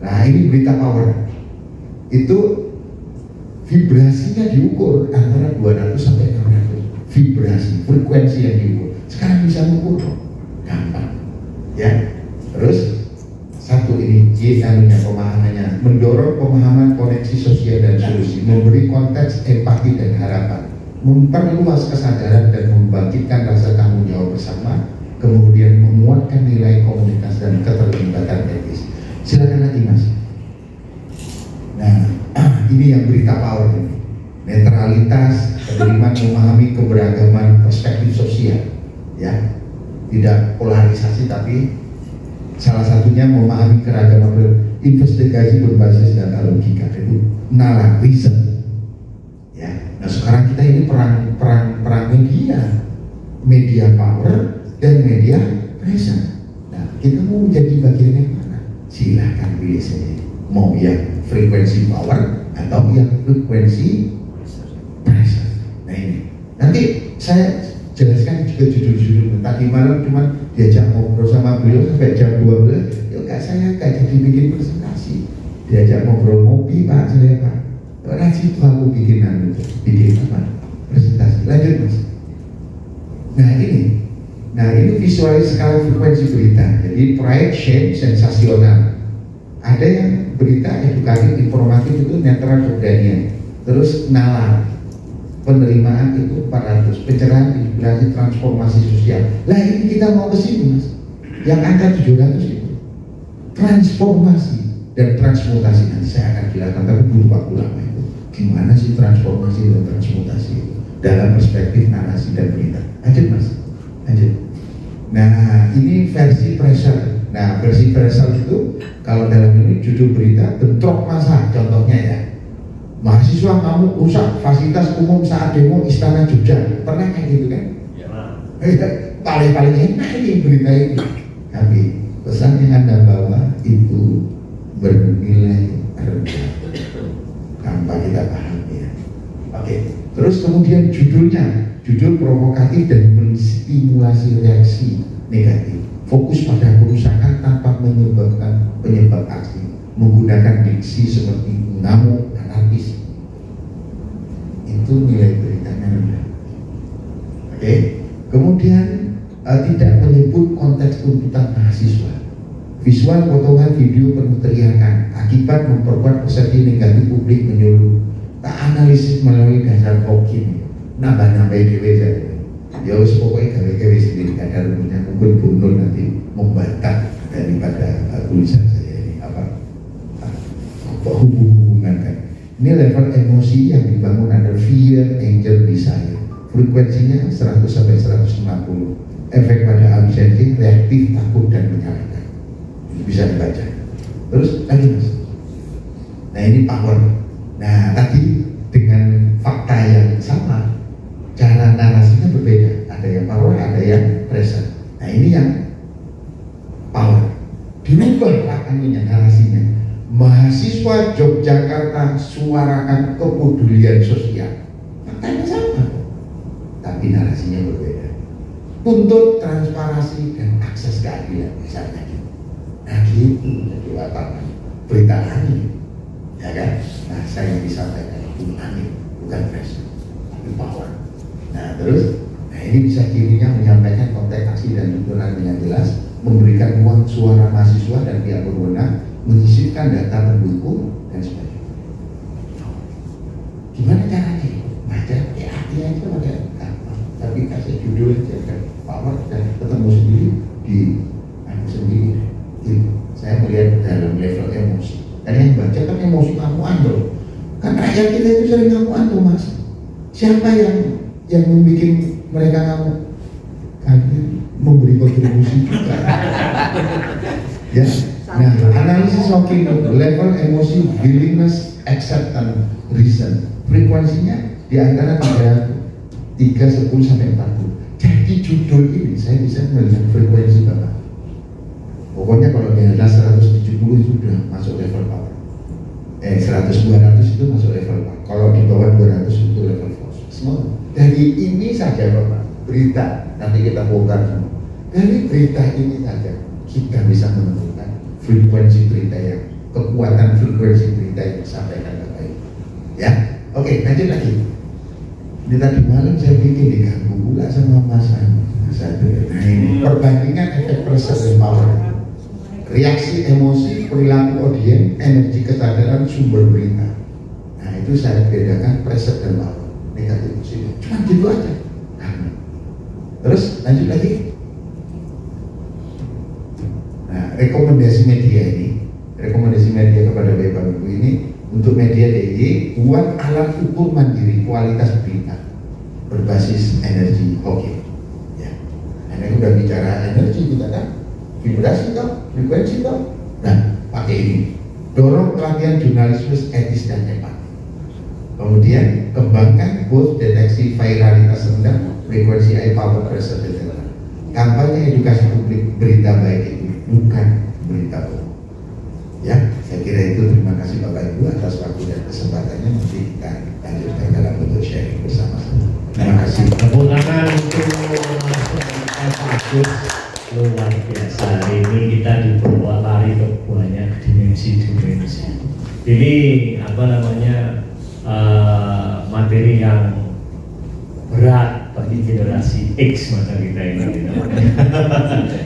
nah ini berita power itu vibrasinya diukur antara 200 sampai 600 vibrasi, frekuensi yang diukur. Sekarang bisa mengukur, gampang ya. Terus satu ini pemahamannya, mendorong pemahaman koneksi sosial dan solusi, memberi konteks empati dan harapan, memperluas kesadaran dan membangkitkan rasa tanggung jawab bersama, kemudian menguatkan nilai komunitas dan keterlibatan etis. Silakan lagi Mas. Nah ini yang berita power ini, netralitas, penerimaan, memahami keberagaman perspektif sosial, ya, tidak polarisasi tapi salah satunya memahami keragaman, investigasi berbasis data logika, itu nalar reason. Ya, nah sekarang kita ini perang media power dan media pressure. Nah kita mau menjadi bagian yang mana? Silahkan pilih saja. Mau yang frekuensi power atau yang frekuensi pressure. Nah ini nanti saya jelaskan juga judul-judul. Tadi malam cuma diajak ngobrol sama beliau sampai jam 12. Ya enggak, saya enggak jadi bikin presentasi. Diajak ngobrol ngopi Pak, saya Pak. Rajin tuh aku bikin apa? Presentasi. Lanjut Mas. Nah ini visualis skala frekuensi berita. Jadi pride, shame, sensasional. Ada yang berita edukatif, informatif itu netral Jordania. Terus nalar. Penerimaan itu 400, pencerahan, inspirasi, transformasi sosial. Lah ini kita mau ke sini Mas. Yang angka 700 itu transformasi dan transmutasi. Nanti saya akan jelaskan, tapi dulu Pak Ulama itu gimana sih transformasi dan transmutasi itu dalam perspektif narasi dan berita. Lanjut Mas, lanjut. Nah ini versi pressure. Nah versi pressure itu kalau dalam ini judul berita bentrok massa, contohnya ya. Mahasiswa kamu rusak fasilitas umum saat demo Istana Jogja, pernah kayak gitu kan? Ya. Paling enak ini berita ini. Tapi pesan yang Anda bawa itu bernilai rendah. Tanpa kita paham ya. Oke. Terus kemudian judul provokatif dan menstimulasi reaksi negatif. Fokus pada kerusakan tanpa menyebabkan penyebab aksi. Menggunakan diksi seperti mengamuk, anarkis. itu nilai beritanya rendah. Oke. Kemudian tidak menyebut konteks tuntutan mahasiswa. Visual, potongan video penuh teriakan akibat memperkuat persepsi negatif publik menyuruh tak analisis melalui dasar hoki nambah-nambah dewe saja. Ya wis pokoknya gawe-gawe sendiri ada rumusnya, mungkin Bunur nanti membantah daripada tulisan saya ini apa hubungan kan. Ini level emosi yang dibangun under fear, anger, desire. Frekuensinya 100 sampai 150. Efek pada absensi, reaktif, takut dan menyalahkan. Bisa dibaca. Terus lagi mas. Nah ini power. Nah tadi dengan fakta yang sama, cara narasinya berbeda. Ada yang power, ada yang pressure. Nah ini yang power. Dirubah anunya narasinya. Mahasiswa Yogyakarta suarakan kepedulian sosial. Faktanya sama, tapi narasinya berbeda. Tuntut transparansi dan akses keadilan misalnya. Nah gitu jadi wartawan berita angin, ya kan? Nah saya disampaikan itu angin, bukan pressure, tapi power. Nah terus, nah ini bisa kirinya menyampaikan konteks aksi dan tuntunan dengan jelas, memberikan ruang suara mahasiswa dan pihak berwenang, menyisipkan data pendukung dan sebagainya. Gimana caranya? Baca ya aja pada gampang, tapi kasih judul aja kan, power dan ketemu sendiri di sendiri. Saya melihat dalam level emosi. Karena yang baca kan emosi ngamuan tuh. Kan rakyat kita itu sering ngamuan tuh mas. Siapa yang membuat mereka ngamuk? Kalian memberi kontribusi juga. Ya. Nah, analisis shocking level emosi, willingness, acceptance, reason. Frekuensinya di antara 10 sampai 40. Jadi judul ini saya bisa melihat frekuensi Bapak. Pokoknya kalau di atas 170 itu sudah masuk level power. 100-200 itu masuk level power. Kalau di bawah 200 itu level force. Semua dari ini saja Bapak, berita nanti kita bongkar semua. Dari berita ini saja kita bisa menentukan frekuensi berita yang kekuatan frekuensi berita yang disampaikan Bapak Ibu. Ya, oke, lanjut lagi. Ini tadi malam saya bikin diganggu pula sama Mas Satu. Nah ini perbandingan efek pressure dan power. Reaksi emosi, perilaku audien, energi kesadaran, sumber berita. Nah itu saya bedakan pressure dan power, negatif positif. Cuma gitu aja. Nah, terus lanjut lagi. Nah rekomendasi media kepada Bapak Ibu ini untuk media DIY buat alat ukur mandiri kualitas berita berbasis energi hoki. Ya, ini udah bicara energi kita kan. Vibrasi toh, frekuensi toh. Nah, pakai ini. Dorong pelatihan jurnalisme etis dan empati. Kemudian kembangkan both deteksi viralitas rendah, frekuensi high power pressure etc. Kampanye edukasi publik berita baik itu bukan berita bohong. Ya, saya kira itu. Terima kasih Bapak Ibu atas waktu dan kesempatannya. Nanti kita lanjutkan dalam bentuk sharing bersama-sama. Terima kasih. Tepuk tangan untuk Mas Agus. Luar biasa, hari ini kita dibawa lari ke banyak dimensi-dimensi. Ini apa namanya materi yang berat bagi generasi X masa kita ini.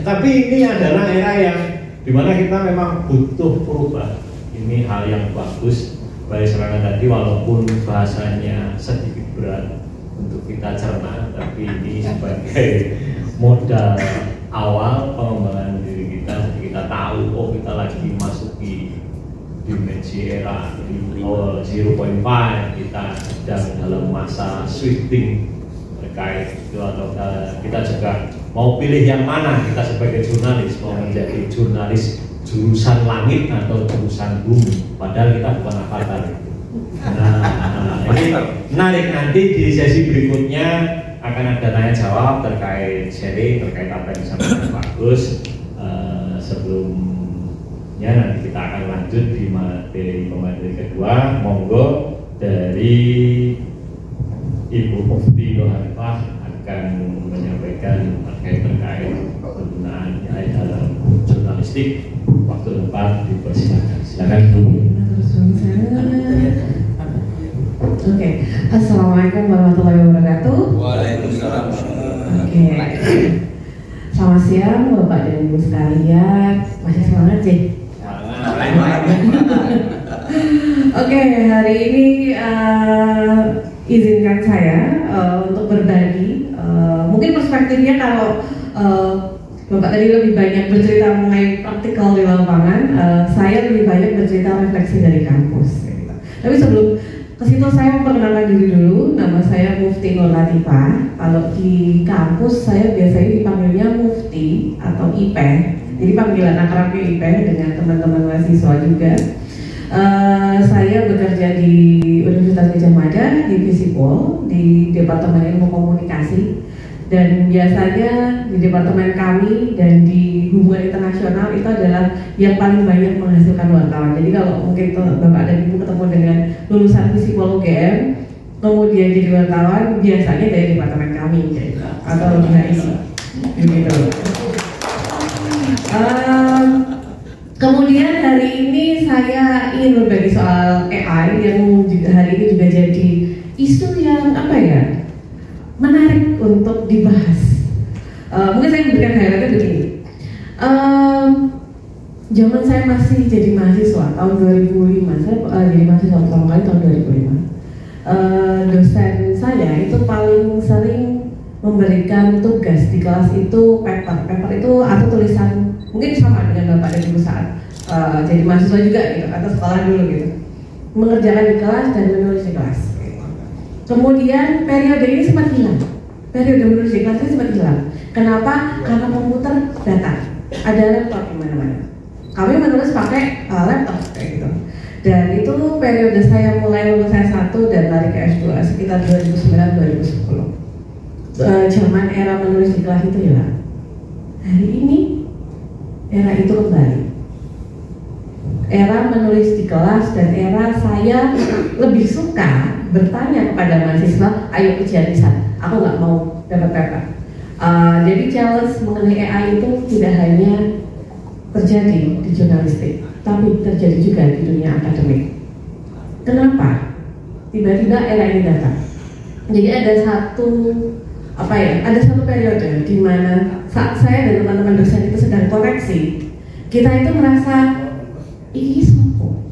Tapi ini adalah era yang dimana kita memang butuh perubahan. Ini hal yang bagus bagi serangan tadi, walaupun bahasanya sedikit berat untuk kita cerna, tapi ini sebagai modal awal pengembangan diri kita. Kita tahu kita lagi masuki dimensi era 0.5, kita sedang dalam masa shifting terkait itu, atau kita juga mau pilih yang mana. Kita sebagai jurnalis mau menjadi jurnalis jurusan langit atau jurusan bumi, padahal kita bukan avatar. Nah, ini menarik. Nanti di sesi berikutnya akan ada tanya jawab terkait sharing, terkait apa yang disampaikan Pak Agus. Sebelumnya nanti kita akan lanjut di materi kedua. Monggo dari Ibu Mufti Noharifah akan menyampaikan terkait penggunaan dalam jurnalistik. Waktu tempat dipersilakan. Silakan Bu. Oke, Assalamualaikum warahmatullahi wabarakatuh. Waalaikumsalam. Oke, selamat siang Bapak dan Ibu sekalian. Masih semangat sih? Oke, hari ini izinkan saya untuk berbagi. Mungkin perspektifnya kalau Bapak tadi lebih banyak bercerita mengenai praktikal di lapangan, saya lebih banyak bercerita refleksi dari kampus. Gitu. Tapi sebelum ke situ saya memperkenalkan diri dulu. Nama saya Mufti Nur Latifah. Kalau di kampus saya biasanya dipanggilnya Mufti atau IP. Jadi panggilan akrabnya IP dengan teman-teman mahasiswa juga. Saya bekerja di Universitas Gadjah Mada di Visipol di Departemen Ilmu Komunikasi. Dan biasanya di departemen kami dan di hubungan internasional itu adalah yang paling banyak menghasilkan wartawan. Jadi kalau mungkin Bapak dan Ibu ketemu dengan lulusan Visipol UGM kemudian jadi wartawan, biasanya dari departemen kami gitu, atau HI gitu. Kemudian hari ini saya ingin berbagi soal AI yang juga hari ini juga jadi isu yang menarik untuk dibahas. Mungkin saya memberikan highlightnya begini. Zaman saya masih jadi mahasiswa tahun 2005, saya jadi mahasiswa pertama kali tahun 2005. Dosen saya itu paling sering memberikan tugas di kelas itu paper itu atau tulisan mungkin sama dengan Bapak dan Ibu saat jadi mahasiswa juga gitu atau sekolah dulu gitu, mengerjakan di kelas dan menulis di kelas. Kemudian periode ini sempat hilang. Periode menulis di kelas ini sempat hilang. Kenapa? Karena komputer datang. Ada laptop di mana-mana. Kami menulis pakai laptop kayak gitu. Dan itu periode saya mulai lulus S1 dan lari ke S2 sekitar 2009-2010. Zaman era menulis di kelas itu hilang. Hari ini era itu kembali. Era menulis di kelas dan era saya lebih suka bertanya kepada mahasiswa, ayo ujian lisan, aku nggak mau dapat paper. Jadi challenge mengenai AI itu tidak hanya terjadi di jurnalistik, tapi terjadi juga di dunia akademik. Kenapa? Tiba-tiba era ini datang. Jadi ada satu periode di mana saat saya dan teman-teman dosen itu sedang koreksi, kita itu merasa ini siapa?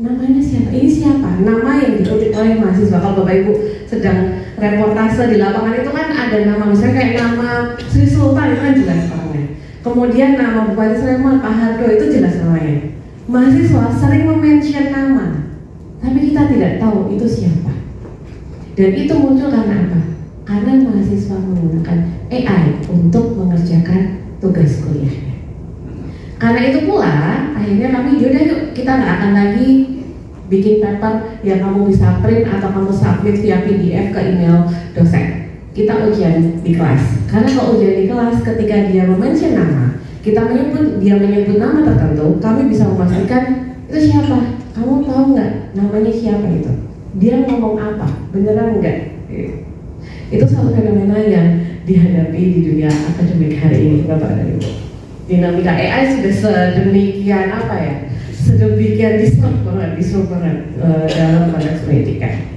Namanya siapa? Ini siapa? Nama yang dikutip oleh mahasiswa. Kalau Bapak Ibu sedang reportase di lapangan itu kan ada nama, misalnya kayak nama Sri Sultan itu kan jelas orangnya. Kemudian nama Bupati Sleman, Pak Hardo itu jelas namanya. Mahasiswa sering mention nama, tapi kita tidak tahu itu siapa. Dan itu muncul karena apa? Karena mahasiswa menggunakan AI untuk mengerjakan tugas kuliahnya. Karena itu pula, akhirnya kami yaudah yuk kita nggak akan lagi bikin paper yang kamu bisa print atau kamu submit via PDF ke email dosen. Kita ujian di kelas. Karena kalau ujian di kelas, ketika dia mention nama, dia menyebut nama tertentu, kami bisa memastikan itu siapa. Kamu tahu nggak namanya siapa itu? Dia ngomong apa? Beneran nggak? Itu satu fenomena yang dihadapi di dunia akademik hari ini, Bapak dan Ibu. Dinamika AI sudah sedemikian sedemikian disrupt banget dalam konteks pendidikan.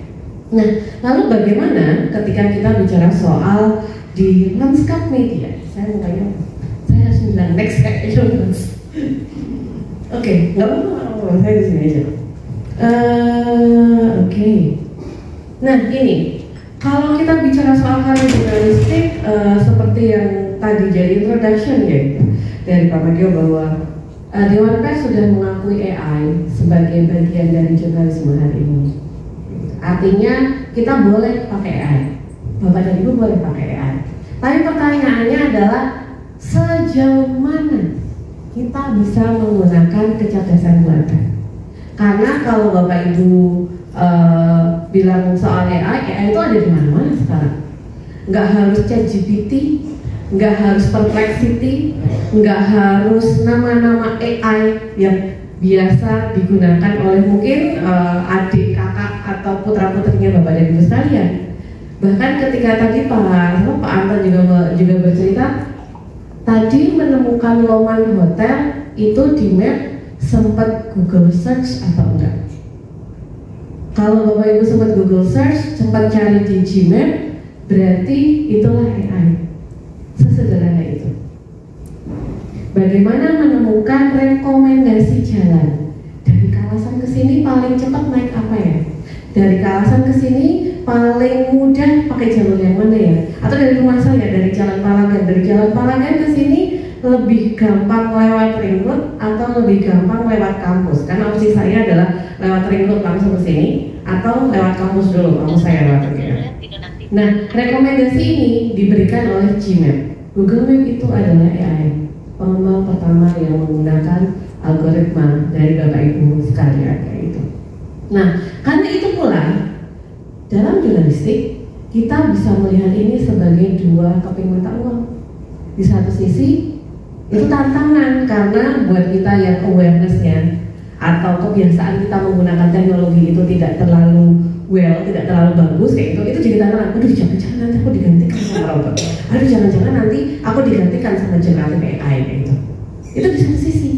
Nah, lalu bagaimana ketika kita bicara soal di lanskap media? Saya harus bilang next Oke, nggak apa-apa, saya di sini aja. Oke. Nah, ini kalau kita bicara soal karya jurnalistik seperti yang tadi jadi introduction ya dari Pak Madio bahwa Dewan Pers sudah mengakui AI sebagai bagian dari jurnalisme hari ini. Artinya kita boleh pakai AI, Bapak dan Ibu boleh pakai AI. Tapi pertanyaannya adalah sejauh mana kita bisa menggunakan kecerdasan buatan? Karena kalau Bapak Ibu bilang soal AI itu ada di mana-mana sekarang. Nggak harus ChatGPT, nggak harus Perplexity, nggak harus nama-nama AI yang biasa digunakan oleh mungkin adik, kakak, atau putra-putrinya Bapak dan Ibu sekalian. Bahkan ketika tadi Pak Anton juga bercerita, tadi menemukan Loman Hotel itu di map sempat Google search atau enggak? Kalau Bapak Ibu sempat Google search, sempat cari di Gmap, berarti itulah AI. Sesederhana itu. Bagaimana menemukan rekomendasi jalan? Dari kawasan ke sini paling cepat naik apa ya? Dari kawasan ke sini paling mudah pakai jalur yang mana ya? Atau dari rumah saya, dari Jalan Palagan. Dari Jalan Palagan ke sini lebih gampang lewat ring road atau lebih gampang lewat kampus? Karena opsi saya adalah lewat ring road langsung ke sini atau lewat kampus dulu, kampus saya lewat ya. Nah, rekomendasi ini diberikan oleh Gmap. Google Map itu adalah AI, pengembang pertama yang menggunakan algoritma dari Bapak Ibu sekalian kayak itu. Nah, karena itu pula dalam jurnalistik kita bisa melihat ini sebagai dua keping mata uang. Di satu sisi itu tantangan karena buat kita yang awareness-nya atau kebiasaan kita menggunakan teknologi itu tidak terlalu tidak terlalu bagus kayak itu jadi tantangan. Aduh, jangan-jangan nanti aku digantikan sama robot. Aduh, jangan-jangan nanti aku digantikan sama generatif AI kayak gitu. Itu di satu sisi.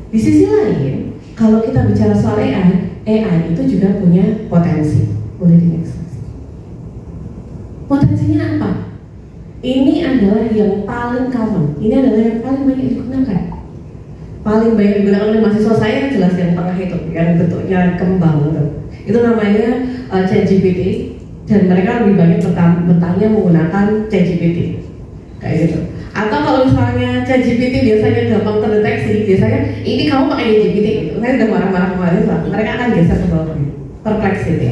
Di sisi lain, kalau kita bicara soal AI itu juga punya potensi. Boleh di next. Potensinya apa? Ini adalah yang paling common. Ini adalah yang paling banyak digunakan. Paling banyak digunakan oleh mahasiswa saya jelas yang tengah itu, yang bentuknya kembang gitu. Itu namanya ChatGPT, dan mereka lebih banyak bertanya menggunakan ChatGPT kayak gitu. Atau kalau misalnya ChatGPT biasanya gampang terdeteksi, biasanya ini kamu pakai ChatGPT gitu. Saya udah marah-marah kemarin, mereka akan geser ke bawah, perplexity.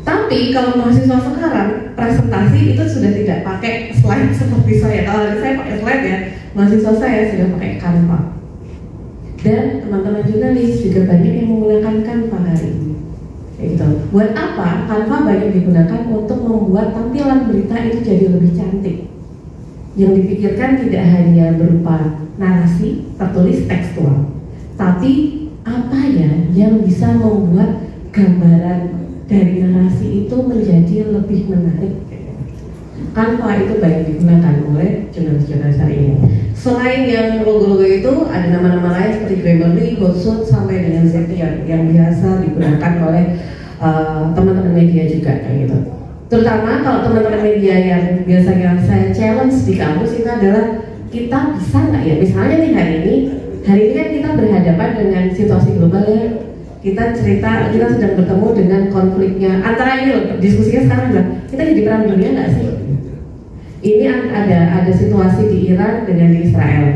Tapi kalau mahasiswa sekarang presentasi itu sudah tidak pakai slide seperti saya. Kalau saya pakai slide ya, mahasiswa saya sudah pakai Canva. Dan teman-teman jurnalis juga banyak yang menggunakan Canva hari ini. Gitu. Buat apa? Canva banyak digunakan untuk membuat tampilan berita itu jadi lebih cantik. Yang dipikirkan tidak hanya berupa narasi tertulis tekstual, tapi apa ya yang bisa membuat gambaran dari narasi itu menjadi lebih menarik. Canva itu banyak digunakan oleh jurnalis-jurnalis hari ini. Selain yang logo-logo itu, ada nama-nama lain seperti Grammarly, Hootsuite, sampai dengan Zapier yang biasa digunakan oleh teman-teman media juga kayak gitu. Terutama kalau teman-teman media yang biasanya saya challenge di kampus itu adalah kita bisa nggak ya, misalnya nih hari ini kan kita berhadapan dengan situasi global ya. Kita sedang bertemu dengan konfliknya antara ini loh, diskusinya sekarang adalah kita jadi perang dunia nggak sih? Ini ada situasi di Iran dengan di Israel.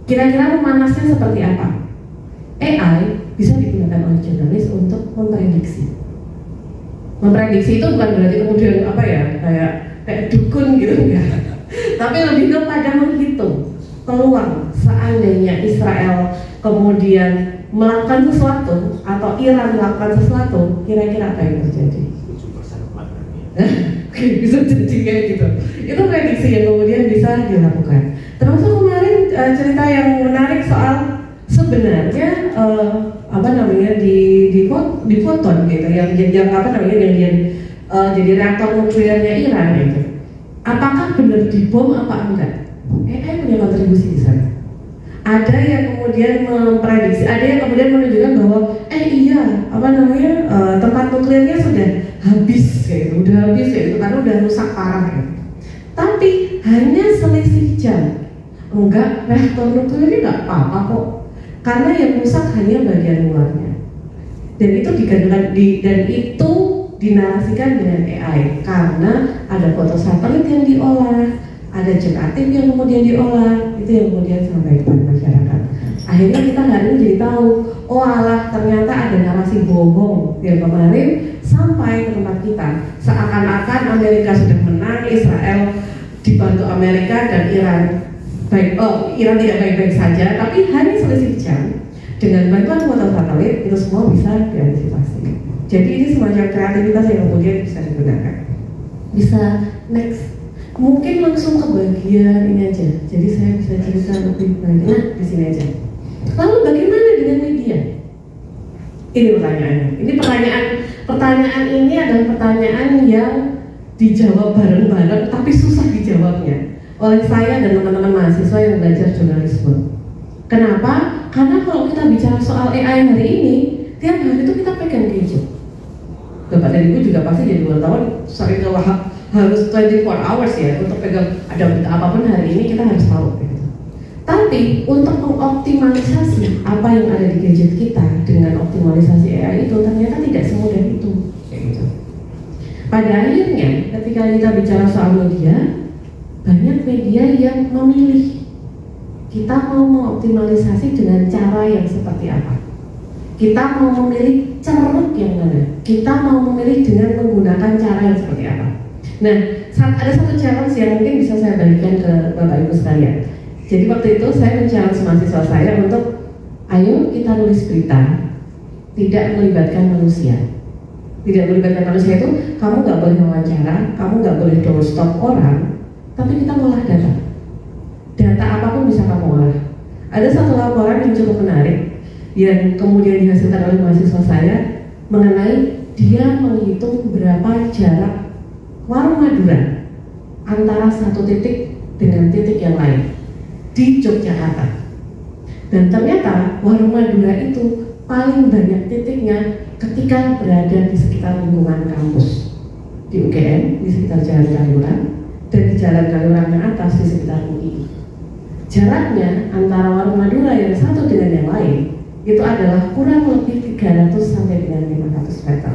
Kira-kira memanasnya seperti apa? AI bisa digunakan oleh jurnalis untuk memprediksi. Memprediksi itu bukan berarti kemudian apa ya kayak dukun gitu enggak. Tapi lebih kepada menghitung peluang seandainya Israel kemudian melakukan sesuatu atau Iran melakukan sesuatu, kira-kira apa yang terjadi? Bisa jadi kayak gitu. Itu prediksi yang kemudian bisa dilakukan. Termasuk kemarin cerita yang menarik soal sebenarnya di foton gitu, yang jadi reaktor nuklirnya Iran gitu. Apakah benar dibom apa enggak? AI punya kontribusi di sana. Ada yang kemudian memprediksi, ada yang kemudian menunjukkan bahwa tempat nuklirnya sudah habis kayak gitu, karena udah rusak parah gitu. Tapi hanya selisih jam. Enggak, reaktor nuklirnya enggak apa-apa kok. Karena yang rusak hanya bagian luarnya. Dan itu dinarasikan dengan AI karena ada foto satelit yang diolah, ada generatif yang kemudian diolah, itu yang kemudian sampai kepada masyarakat. Akhirnya kita hari ini jadi tahu, oh alah ternyata ada narasi bohong yang kemarin sampai ke tempat kita. Seakan-akan Amerika sudah menang, Israel dibantu Amerika dan Iran Iran tidak baik-baik saja, tapi hanya selisih jam. Dengan bantuan foto satelit itu semua bisa diantisipasi. Jadi ini semacam kreativitas yang kemudian bisa digunakan. Bisa next. Mungkin langsung ke bagian ini aja. Jadi saya bisa cerita lebih banyak. Nah, di sini aja. Lalu bagaimana dengan media? Ini pertanyaannya. Ini pertanyaan ini adalah pertanyaan yang dijawab bareng-bareng, tapi susah dijawabnya oleh saya dan teman-teman mahasiswa yang belajar jurnalisme. Kenapa? Karena kalau kita bicara soal AI hari ini, tiap tiap hari itu kita pegang gadget. Bapak dan Ibu juga pasti jadi wartawan sering harus 24 hours ya untuk pegang ada berita apapun hari ini kita harus tahu gitu. Tapi untuk mengoptimalisasi apa yang ada di gadget kita dengan optimalisasi AI itu ternyata tidak semudah itu kayak gitu. Pada akhirnya ketika kita bicara soal media, banyak media yang memilih kita mau mengoptimalisasi dengan cara yang seperti apa. Kita mau memilih ceruk yang mana. Kita mau memilih dengan menggunakan cara yang seperti apa. Nah, ada satu challenge yang mungkin bisa saya bagikan ke Bapak Ibu sekalian. Jadi waktu itu saya men-challenge mahasiswa saya untuk ayo kita nulis berita tidak melibatkan manusia. Tidak melibatkan manusia itu kamu nggak boleh wawancara, kamu nggak boleh doorstop orang, tapi kita ngolah data. Data apapun bisa kamu olah. Ada satu laporan yang cukup menarik yang kemudian dihasilkan oleh mahasiswa saya mengenai dia menghitung berapa jarak warung Madura antara satu titik dengan titik yang lain di Yogyakarta. Dan ternyata warung Madura itu paling banyak titiknya ketika berada di sekitar lingkungan kampus, di UGM, di sekitar Jalan Kaliurang, dan di Jalan Kaliurang yang atas di sekitar UI. Jaraknya antara warung Madura yang satu dengan yang lain itu adalah kurang lebih 300 sampai dengan 500 meter.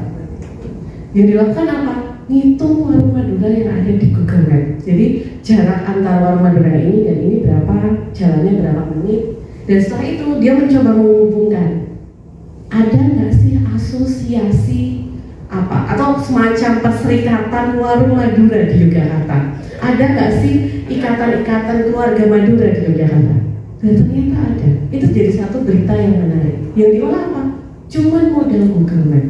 Yang dilakukan apa? Ngitung warung Madura yang ada di Google Map. Jadi jarak antara warung Madura ini dan ini berapa, jalannya berapa menit. Dan setelah itu dia mencoba menghubungkan, ada nggak sih asosiasi apa atau semacam perserikatan warung Madura di Yogyakarta? Ada nggak sih ikatan-ikatan keluarga Madura di Yogyakarta? Dan ternyata ada. Itu jadi satu berita yang menarik. Yang diolah apa? Cuman model Google Map.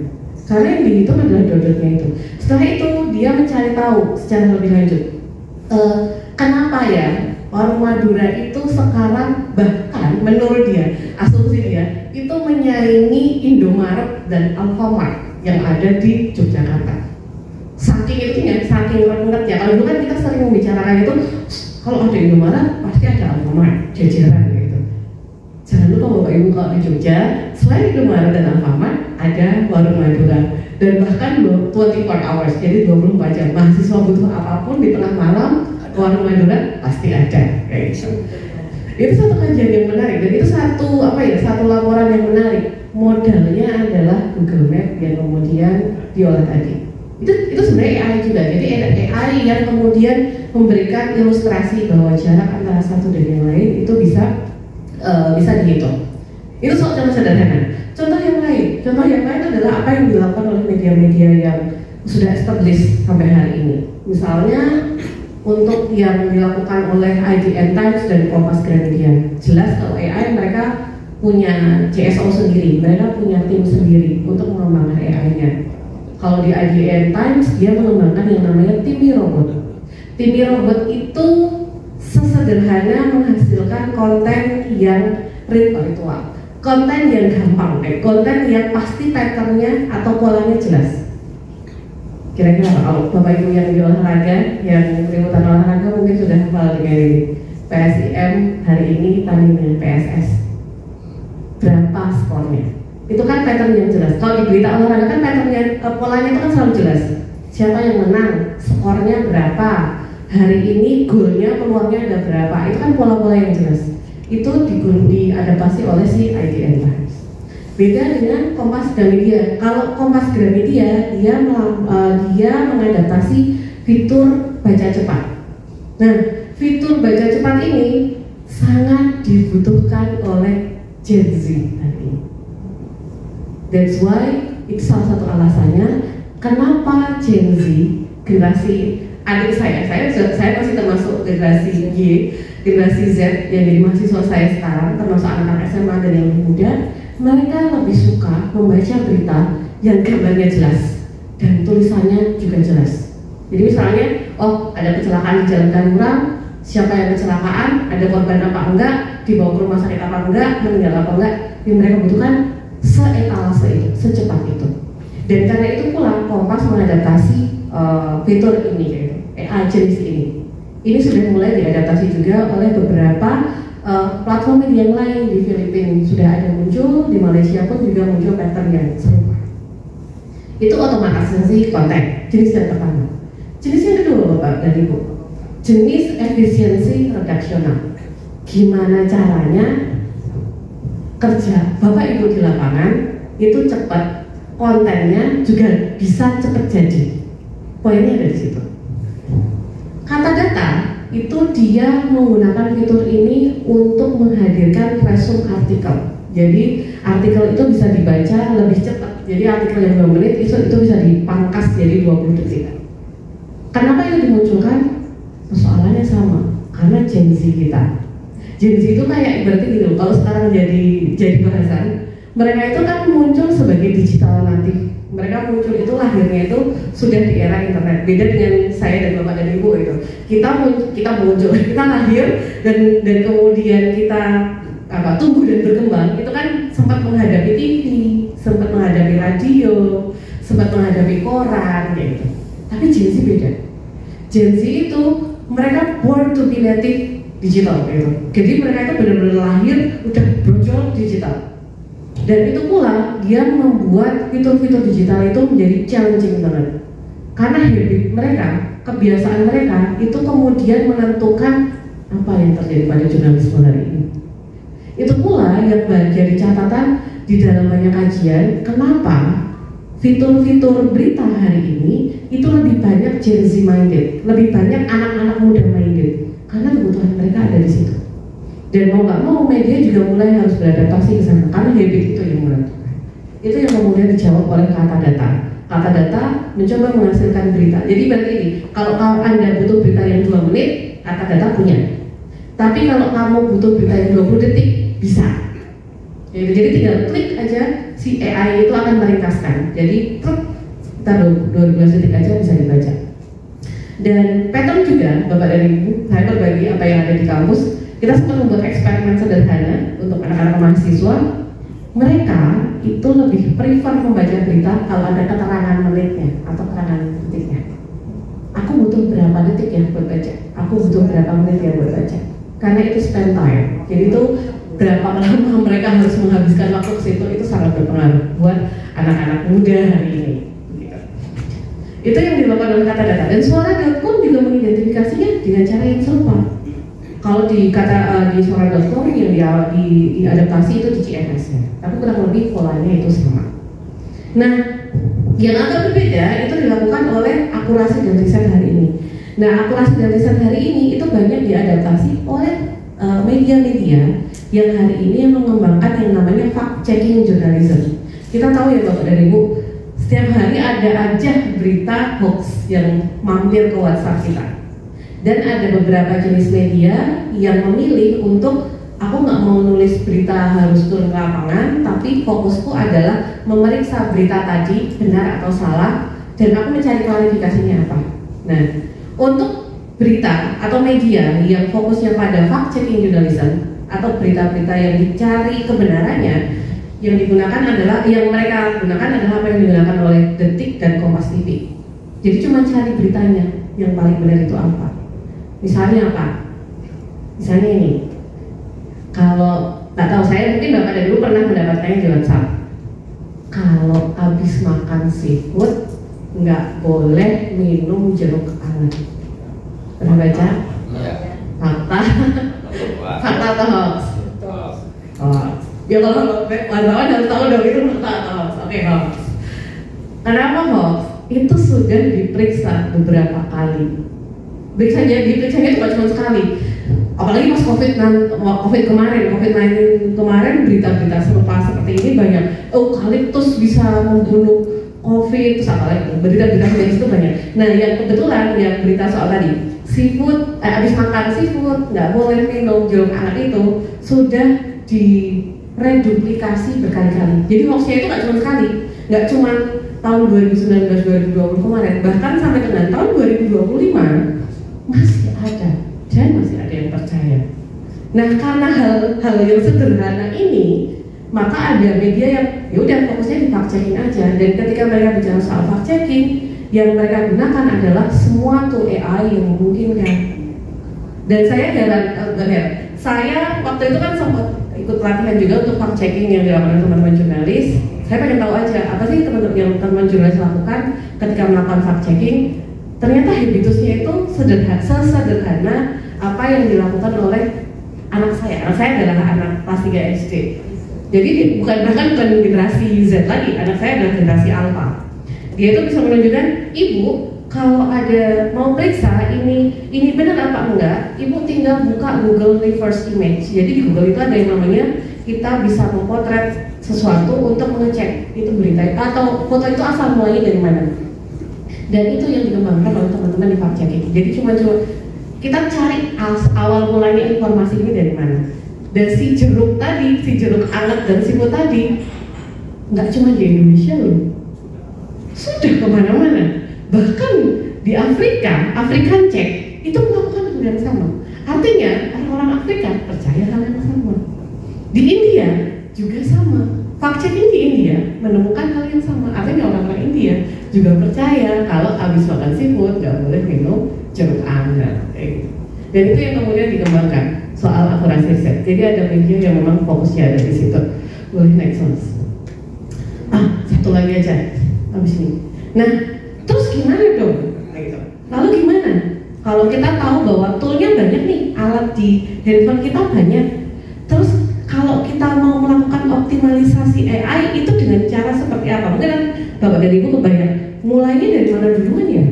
Karena yang dihitung adalah dodotnya itu. Setelah itu dia mencari tahu secara lebih lanjut. Kenapa ya warung Madura itu sekarang bahkan menurut dia, asumsi dia itu menyaingi Indomaret dan Alfamart yang ada di Yogyakarta. Saking itunya, saking rengetnya. Kalau dulu kan kita sering membicarakan itu, kalau ada Indomaret pasti ada Alfamart, jajaran gitu. Jangan lupa Bapak Ibu kalau di Jogja, selain Indomaret dan Alfamart, ada warung Madura. Dan bahkan 24 hours, jadi 24 jam. Mahasiswa butuh apapun di tengah malam, warung Madura pasti ada. Kayak gitu. Itu satu kajian yang menarik, dan itu satu laporan yang menarik. Modalnya adalah Google Map yang kemudian diolah tadi. Itu sebenarnya AI juga. Jadi ada AI yang kemudian memberikan ilustrasi bahwa jarak antara satu dan yang lain itu bisa dihitung. Itu contoh sederhana. Contoh yang lain adalah apa yang dilakukan oleh media-media yang sudah established sampai hari ini. Misalnya untuk yang dilakukan oleh IDN Times dan Kompas Gramedia. Jelas kalau AI mereka punya CSO sendiri, mereka punya tim sendiri untuk mengembangkan AI-nya. Kalau di IDN Times dia mengembangkan yang namanya Timmy Robot. Timmy Robot itu sesederhana menghasilkan konten yang ritual, konten yang gampang, konten yang pasti patternnya atau polanya jelas. Kira-kira kalau Bapak Ibu yang di olahraga, yang liputan olahraga mungkin sudah hafal dengan ini. PSIM hari ini tanding dengan PSS. Berapa skornya? Itu kan pattern yang jelas. Kalau di berita olahraga kan patternnya, polanya itu kan selalu jelas. Siapa yang menang, skornya berapa, hari ini golnya, peluangnya ada berapa. Itu kan pola-pola yang jelas. Itu diadaptasi oleh si IDN Times. Beda dengan Kompas Gramedia. Kalau Kompas Gramedia dia mengadaptasi fitur baca cepat. Nah, fitur baca cepat ini sangat dibutuhkan oleh Gen Z hari ini. That's why itu salah satu alasannya kenapa Gen Z, generasi adik saya masih termasuk generasi Y, generasi Z yang jadi mahasiswa saya sekarang, termasuk anak-anak SMA dan yang lebih muda. Mereka lebih suka membaca berita yang gambarnya jelas dan tulisannya juga jelas. Jadi misalnya, oh ada kecelakaan di Jalan Kaliurang, siapa yang kecelakaan, ada korban apa enggak, dibawa ke rumah sakit apa enggak, meninggal apa enggak, yang mereka butuhkan seetalase itu, secepat itu. Dan karena itu pula Kompas mengadaptasi fitur ini, yaitu AI jenis ini. Ini sudah mulai diadaptasi juga oleh beberapa platform platform media yang lain. Di Filipina sudah ada muncul, di Malaysia pun juga muncul pattern yang serupa. Itu otomatisasi konten, jenis yang pertama. Jenis yang kedua Bapak dan Ibu, jenis efisiensi redaksional. Gimana caranya kerja Bapak Ibu di lapangan itu cepat, kontennya juga bisa cepat jadi. Poinnya ada di situ. Kata data itu dia menggunakan fitur ini untuk menghadirkan resume artikel. Jadi artikel itu bisa dibaca lebih cepat. Jadi artikel yang 2 menit itu bisa dipangkas jadi 20 detik. Kenapa itu dimunculkan? Persoalannya sama, karena Gen Z kita. Gen Z itu kayak berarti gitu. Kalau sekarang jadi bahasan, mereka itu kan muncul sebagai digital native. Mereka muncul itu lahirnya itu sudah di era internet. Beda dengan saya dan Bapak dan Ibu itu. Kita muncul, kita lahir dan kemudian kita tumbuh dan berkembang. Itu kan sempat menghadapi TV, sempat menghadapi radio, sempat menghadapi koran gitu. Tapi Gen Z beda. Gen Z itu mereka born to be native digital gitu. Jadi mereka itu benar-benar lahir udah brojol digital. Dan itu pula dia membuat fitur-fitur digital itu menjadi challenging banget. Karena habit mereka, kebiasaan mereka itu kemudian menentukan apa yang terjadi pada jurnalisme hari ini. Itu pula yang jadi catatan di dalam banyak kajian, kenapa fitur-fitur berita hari ini itu lebih banyak Gen Z minded, lebih banyak anak-anak muda minded, karena kebutuhan mereka ada di situ. Dan mau nggak mau media juga mulai harus beradaptasi ke sana, karena habit itu yang menentukan. Itu yang kemudian dijawab oleh kata data. Kata data mencoba menghasilkan berita. Jadi berarti ini, kalau Anda butuh berita yang 2 menit, kata data punya. Tapi kalau kamu butuh berita yang 20 detik, bisa. Jadi tinggal klik aja, si AI itu akan meringkaskan. Jadi kita 12 detik aja bisa dibaca. Dan pattern juga, Bapak dan Ibu, saya berbagi apa yang ada di kampus. Kita sempat membuat eksperimen sederhana untuk anak-anak mahasiswa. Mereka itu lebih prefer membaca berita kalau ada keterangan menitnya atau keterangan detiknya. Aku butuh berapa detik ya buat baca? Aku butuh berapa menit ya buat baca? Karena itu spend time. Jadi itu berapa lama mereka harus menghabiskan waktu ke situ, itu sangat berpengaruh buat anak-anak muda hari ini. Itu yang dilakukan oleh kata data. Dan suara.com juga mengidentifikasinya dengan cara yang serupa. Kalau di suara.com yang diadaptasi itu di CMS-nya, tapi kurang lebih polanya itu sama. Nah, yang agak berbeda itu dilakukan oleh akurasi dan riset hari ini. Nah, akurasi dan riset hari ini itu banyak diadaptasi oleh media-media yang hari ini yang mengembangkan yang namanya fact-checking journalism. Kita tahu ya Bapak dan Ibu, setiap hari ada aja berita hoax yang mampir ke WhatsApp kita. Dan ada beberapa jenis media yang memilih untuk aku nggak mau nulis berita harus turun ke lapangan, tapi fokusku adalah memeriksa berita tadi benar atau salah, dan aku mencari klarifikasinya apa. Nah, untuk berita atau media yang fokusnya pada fact-checking journalism atau berita-berita yang dicari kebenarannya, yang mereka gunakan adalah apa yang digunakan oleh Detik dan Kompas TV. Jadi cuma cari beritanya yang paling benar itu apa. Misalnya apa? Misalnya ini. Kalau nggak tahu, saya mungkin Bapak dan Ibu pernah mendapatkannya di WhatsApp. Kalau habis makan seafood nggak boleh minum jeruk hangat. Pernah baca? Iya. Fakta? Fakta atau hoax? Hoax. Ya kalau wartawan harus tahu dong itu fakta atau hoax. Oke, hoax. Kenapa hoax? Itu sudah diperiksa beberapa kali. Diperiksanya cuma sekali. Apalagi pas COVID kemarin berita-berita serupa seperti ini banyak. Eukaliptus bisa membunuh COVID, terus apalagi berita-berita seperti itu banyak. Nah, yang kebetulan yang berita soal tadi seafood, habis makan seafood nggak boleh minum jeruk hangat itu sudah direduplikasi berkali-kali. Jadi hoaxnya itu nggak cuma sekali, nggak cuma tahun 2019-2020 kemarin, bahkan sampai dengan tahun 2025 masih ada dan masih ada yang percaya. Nah, karena hal yang sederhana ini, maka ada media yang yaudah fokusnya di fact checking aja. Dan ketika mereka bicara soal fact checking, yang mereka gunakan adalah semua tool AI yang memungkinkan. Dan saya saya waktu itu kan sempat ikut pelatihan juga untuk fact checking yang dilakukan teman-teman jurnalis. Saya pengen tahu aja apa sih teman-teman jurnalis lakukan ketika melakukan fact checking. Ternyata habitusnya itu sesederhana apa yang dilakukan oleh anak saya. Anak saya adalah anak kelas 3 SD. Jadi bukan generasi Z lagi, anak saya adalah generasi Alpha. Dia itu bisa menunjukkan, ibu kalau ada mau periksa ini benar apa enggak, ibu tinggal buka Google Reverse Image. Jadi di Google itu ada yang namanya kita bisa memotret sesuatu untuk mengecek itu berita atau foto itu asal mulanya dari mana. Dan itu yang dikembangkan oleh teman-teman di fact checking. Jadi cuma kita cari awal mulanya informasi ini dari mana. Dan si jeruk anak dan siput tadi nggak cuma di Indonesia loh, sudah kemana-mana. Bahkan di African Check itu melakukan hal yang sama. Artinya orang-orang Afrika percaya hal yang sama. Di India juga sama. Fact checking di India menemukan hal yang sama. Artinya orang-orang India juga percaya kalau habis makan seafood nggak boleh minum jeruk anak. Dan itu yang kemudian dikembangkan soal akurasi riset. Jadi ada media yang memang fokusnya ada di situ. Boleh next one. Satu lagi aja habis ini. Nah, terus gimana dong? Lalu gimana? Kalau kita tahu bahwa toolnya banyak nih, alat di handphone kita banyak. Terus kalau kita mau melakukan optimalisasi AI itu dengan cara seperti apa? Mungkin Bapak dan Ibu kebayang, mulainya dari mana duluan ya?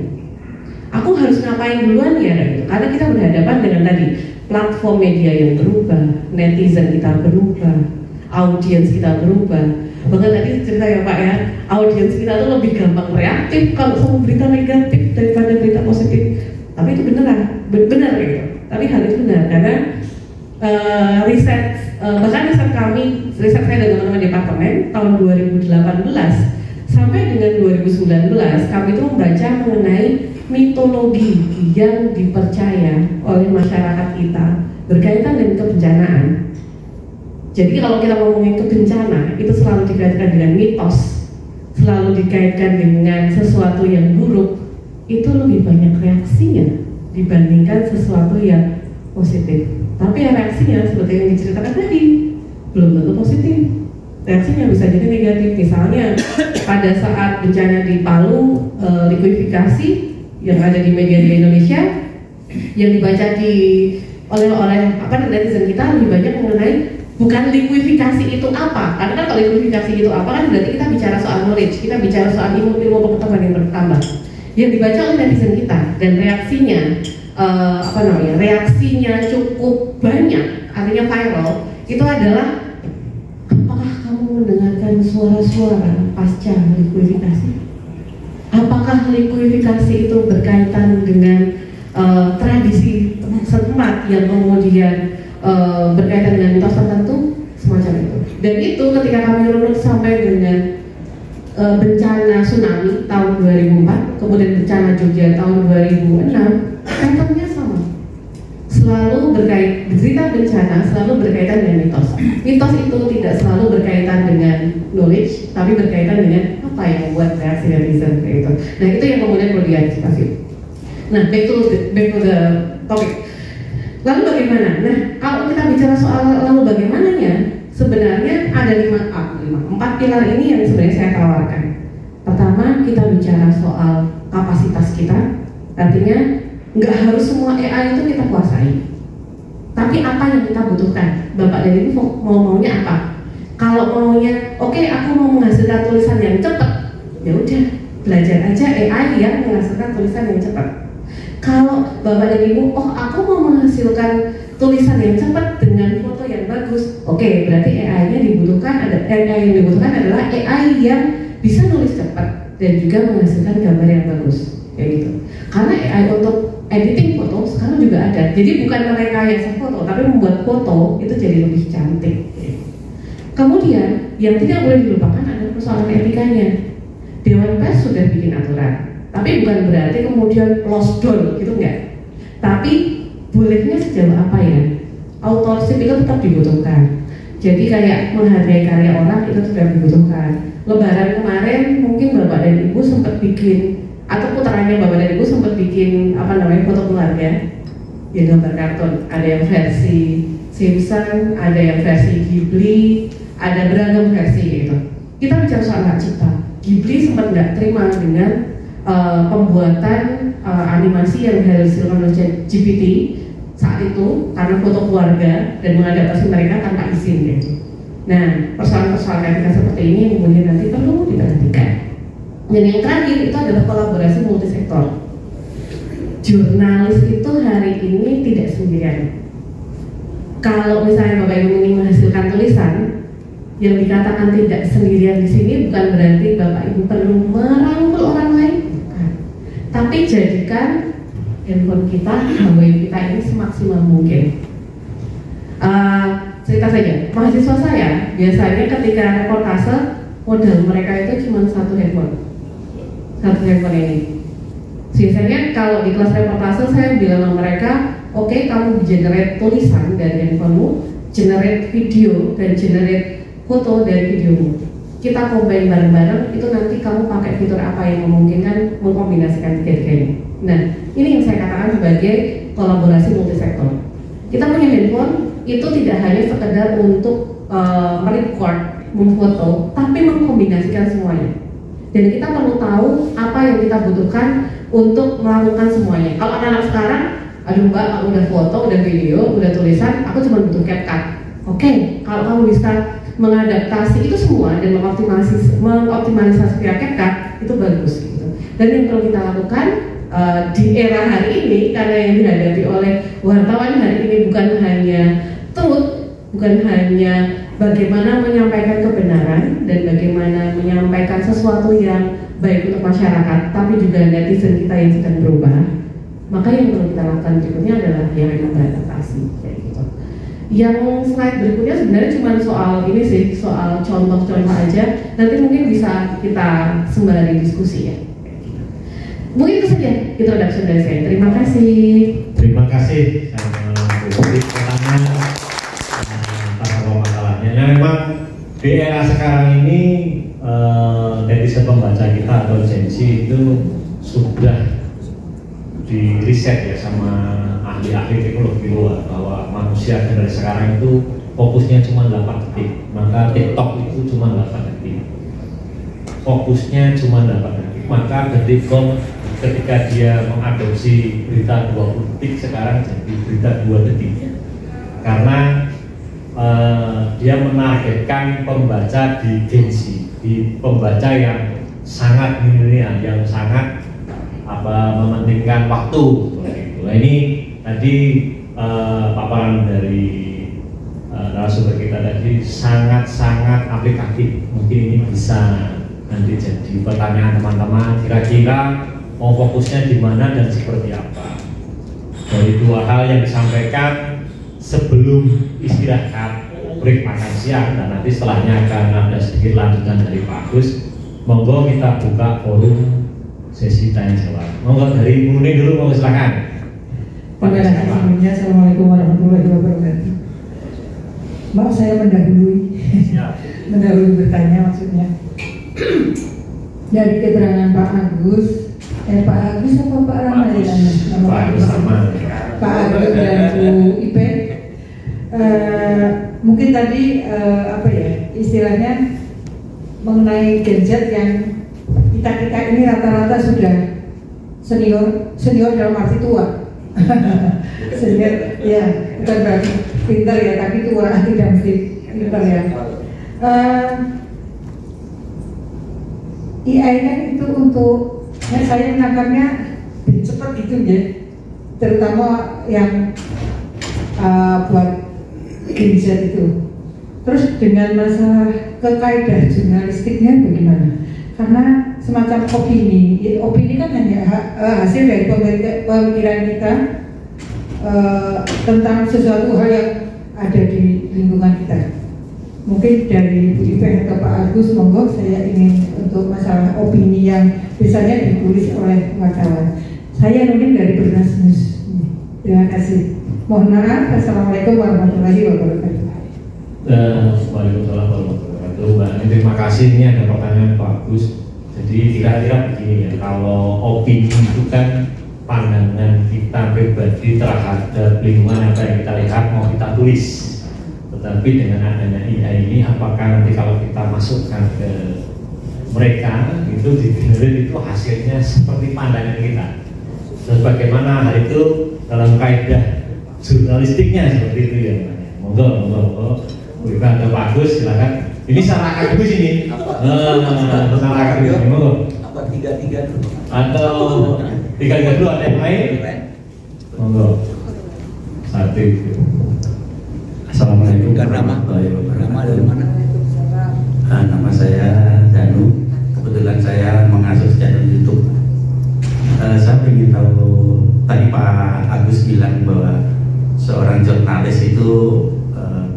Aku harus ngapain duluan ya? Karena kita berhadapan dengan tadi platform media yang berubah, netizen kita berubah, audiens kita berubah. Bahkan tadi cerita ya Pak ya, audiens kita tuh lebih gampang reaktif kalau sama berita negatif daripada berita positif. Tapi itu benar gitu. Tapi hal itu benar karena bahkan riset saya dengan teman-teman departemen tahun 2018 sampai dengan 2019 kami itu membaca mengenai mitologi yang dipercaya oleh masyarakat kita berkaitan dengan kebencanaan. Jadi kalau kita ngomongin kebencana itu selalu dikaitkan dengan mitos, selalu dikaitkan dengan sesuatu yang buruk, itu lebih banyak reaksinya dibandingkan sesuatu yang positif. Tapi reaksinya seperti yang diceritakan tadi belum tentu positif. Reaksinya bisa jadi negatif. Misalnya pada saat bencana di Palu, likuidifikasi yang ada di media di Indonesia yang dibaca oleh netizen kita lebih banyak mengenai bukan likuidifikasi itu apa, karena kan kalau likuidifikasi itu apa kan berarti kita bicara soal knowledge, kita bicara soal ilmu pengetahuan yang bertambah yang dibaca oleh netizen kita dan reaksinya reaksinya cukup banyak, artinya viral, itu adalah apakah kamu mendengarkan suara-suara pasca likuidifikasi? Apakah likuidifikasi itu berkaitan dengan tradisi setempat yang kemudian berkaitan dengan mitos tertentu, semacam itu. Dan itu ketika kami runut sampai dengan bencana tsunami tahun 2004, kemudian bencana Jogja tahun 2006, patternnya sama. Selalu berita bencana selalu berkaitan dengan mitos. Mitos itu tidak selalu berkaitan dengan knowledge, tapi berkaitan dengan apa yang membuat reaksi netizen itu. Nah itu yang kemudian perlu diantisipasi. Nah back to the topic. Lalu bagaimana? Nah, kalau kita bicara soal lalu bagaimananya, sebenarnya ada 4 pilar ini yang sebenarnya saya tawarkan. Pertama, kita bicara soal kapasitas kita, artinya nggak harus semua AI itu kita kuasai. Tapi apa yang kita butuhkan? Bapak dan Ibu maunya apa? Kalau maunya, oke, aku mau menghasilkan tulisan yang cepat, ya udah belajar aja AI yang menghasilkan tulisan yang cepat. Kalau Bapak dan Ibu, aku mau menghasilkan tulisan yang cepat dengan foto yang bagus, oke, berarti AI yang dibutuhkan adalah AI yang bisa nulis cepat dan juga menghasilkan gambar yang bagus, kayak gitu. Karena AI untuk editing foto sekarang juga ada. Jadi bukan merekayasa foto, tapi membuat foto itu jadi lebih cantik. Kemudian yang tidak boleh dilupakan adalah persoalan etikanya. Dewan Pers sudah bikin aturan. Tapi bukan berarti kemudian close door gitu enggak. Tapi bolehnya sejauh apa ya? Authorship itu tetap dibutuhkan. Jadi kayak menghargai karya orang itu tetap dibutuhkan. Lebaran kemarin mungkin Bapak dan Ibu sempat bikin, atau putarannya Bapak dan Ibu sempat bikin foto keluarga yang gambar kartun. Ada yang versi Simpson, ada yang versi Ghibli, ada beragam versi gitu. Kita bicara soal hak cipta. Ghibli sempat nggak terima dengan pembuatan animasi yang dihasilkan oleh GPT saat itu karena foto keluarga dan mengadaptasi mereka tanpa izin gitu. Nah, persoalan-persoalan etika seperti ini kemudian nanti perlu diperhatikan. Dan yang terakhir itu adalah kolaborasi multisektor. Jurnalis itu hari ini tidak sendirian. Kalau misalnya Bapak Ibu ingin menghasilkan tulisan, yang dikatakan tidak sendirian di sini bukan berarti Bapak Ibu perlu merangkul orang lain, bukan. Tapi jadikan handphone kita, HP kita ini semaksimal mungkin. Cerita saja, mahasiswa saya biasanya ketika reportase modal mereka itu cuma satu handphone ini. Biasanya kalau di kelas reportase saya bilang sama mereka, oke, kamu generate tulisan dari handphonemu, generate video dan generate foto dari videomu. Kita combine bareng-bareng, itu nanti kamu pakai fitur apa yang memungkinkan mengkombinasikan tiga-tiga ini. Nah, ini yang saya katakan sebagai kolaborasi multisektor. Kita punya handphone itu tidak hanya sekedar untuk merecord, memfoto, tapi mengkombinasikan semuanya. Dan kita perlu tahu apa yang kita butuhkan untuk melakukan semuanya. Kalau anak-anak sekarang, aduh Mbak, aku udah foto, udah video, udah tulisan, aku cuma butuh CapCut. Oke, kalau kamu bisa mengadaptasi itu semua dan mengoptimalisasi via CapCut, itu bagus gitu. Dan yang perlu kita lakukan di era hari ini, karena yang dihadapi oleh wartawan hari ini bukan hanya truth, bukan hanya bagaimana menyampaikan kebenaran dan bagaimana menyampaikan sesuatu yang baik untuk masyarakat, tapi juga netizen kita yang sedang berubah. Maka yang perlu kita lakukan berikutnya adalah yang beradaptasi, kayak gitu. Yang slide berikutnya sebenarnya cuma soal ini sih, soal contoh-contoh aja. Nanti mungkin bisa kita sembari diskusi ya. Mungkin itu saja introduction dari saya. Terima kasih. Terima kasih. Saya beri pertanyaan tentang masalahnya. Nah, memang di era sekarang ini netizen pembaca kita atau Gen Z itu sudah di riset ya sama ahli-ahli teknologi luar bahwa manusia dari sekarang itu fokusnya cuma 8 detik, maka TikTok itu cuma 8 detik, fokusnya cuma 8 detik, maka Detikcom ketika dia mengadopsi berita 20 detik sekarang jadi berita 2 detik karena dia menargetkan pembaca di Gen Z, di pembaca yang sangat milenial, yang sangat mementingkan waktu seperti itu. Nah, ini tadi paparan dari narasumber kita tadi sangat-sangat aplikatif. Mungkin ini bisa nanti jadi pertanyaan teman-teman, kira-kira mau fokusnya di mana dan seperti apa. Dari dua hal yang disampaikan sebelum istirahat break makan siang dan nanti setelahnya akan ada sedikit lanjutan dari Pak Agus. Monggo kita buka forum sesi tanya jawab. Monggo dari Bu Nuni dulu, monggo silakan. Terima kasih sebelumnya. Assalamualaikum warahmatullahi wabarakatuh. Maaf saya mendahului. Mendahului bertanya maksudnya. Dari keterangan Pak Agus, Pak Agus apa Pak Ramadhan? Pak Agus sama. Pak Agus dan Bu Ipe. Mungkin tadi apa ya istilahnya mengenai Gen Z yang kita ini rata-rata sudah senior dalam arti tua. Senior ya, bukan berarti pintar ya, tapi tua tidak mesti pintar ya. AI kan itu untuk saya menangkapnya cepat gitu ya, terutama yang buat Gen Z itu. Terus dengan masalah kekaidah jurnalistiknya bagaimana? Karena semacam opini kan hanya hasil dari pemikiran kita tentang sesuatu hal yang ada di lingkungan kita. Mungkin dari Bu Ipe atau Pak Agus, monggo saya ingin untuk masalah opini yang biasanya ditulis oleh wartawan. Saya Nudin dari Bernas News. Terima kasih. Mohon maaf. Assalamualaikum warahmatullahi wabarakatuh. Waalaikumsalam warahmatullahi wabarakatuh. Mbak, terima kasih. Ini ada pertanyaan Pak Agus. Jadi kira-kira begini ya, kalau opini itu kan pandangan kita pribadi terhadap lingkungan apa yang kita lihat mau kita tulis. Tetapi dengan adanya AI ini, apakah nanti kalau kita masukkan ke mereka itu digenerate itu hasilnya seperti pandangan kita. Dan bagaimana hal itu dalam kaidah jurnalistiknya seperti itu ya. Monggo. Bu Ivan atau Pak Agus silakan. Ini secara akademis ini. Secara akademis monggo. Apa 3-3 dulu? Atau 3 dulu ada yang lain? Monggo. Satu itu. Assalamualaikum. Nama dari mana? Nama saya Danu. Kebetulan saya mengasuh channel YouTube. Saya ingin tahu, tadi Pak Agus bilang bahwa seorang jurnalis itu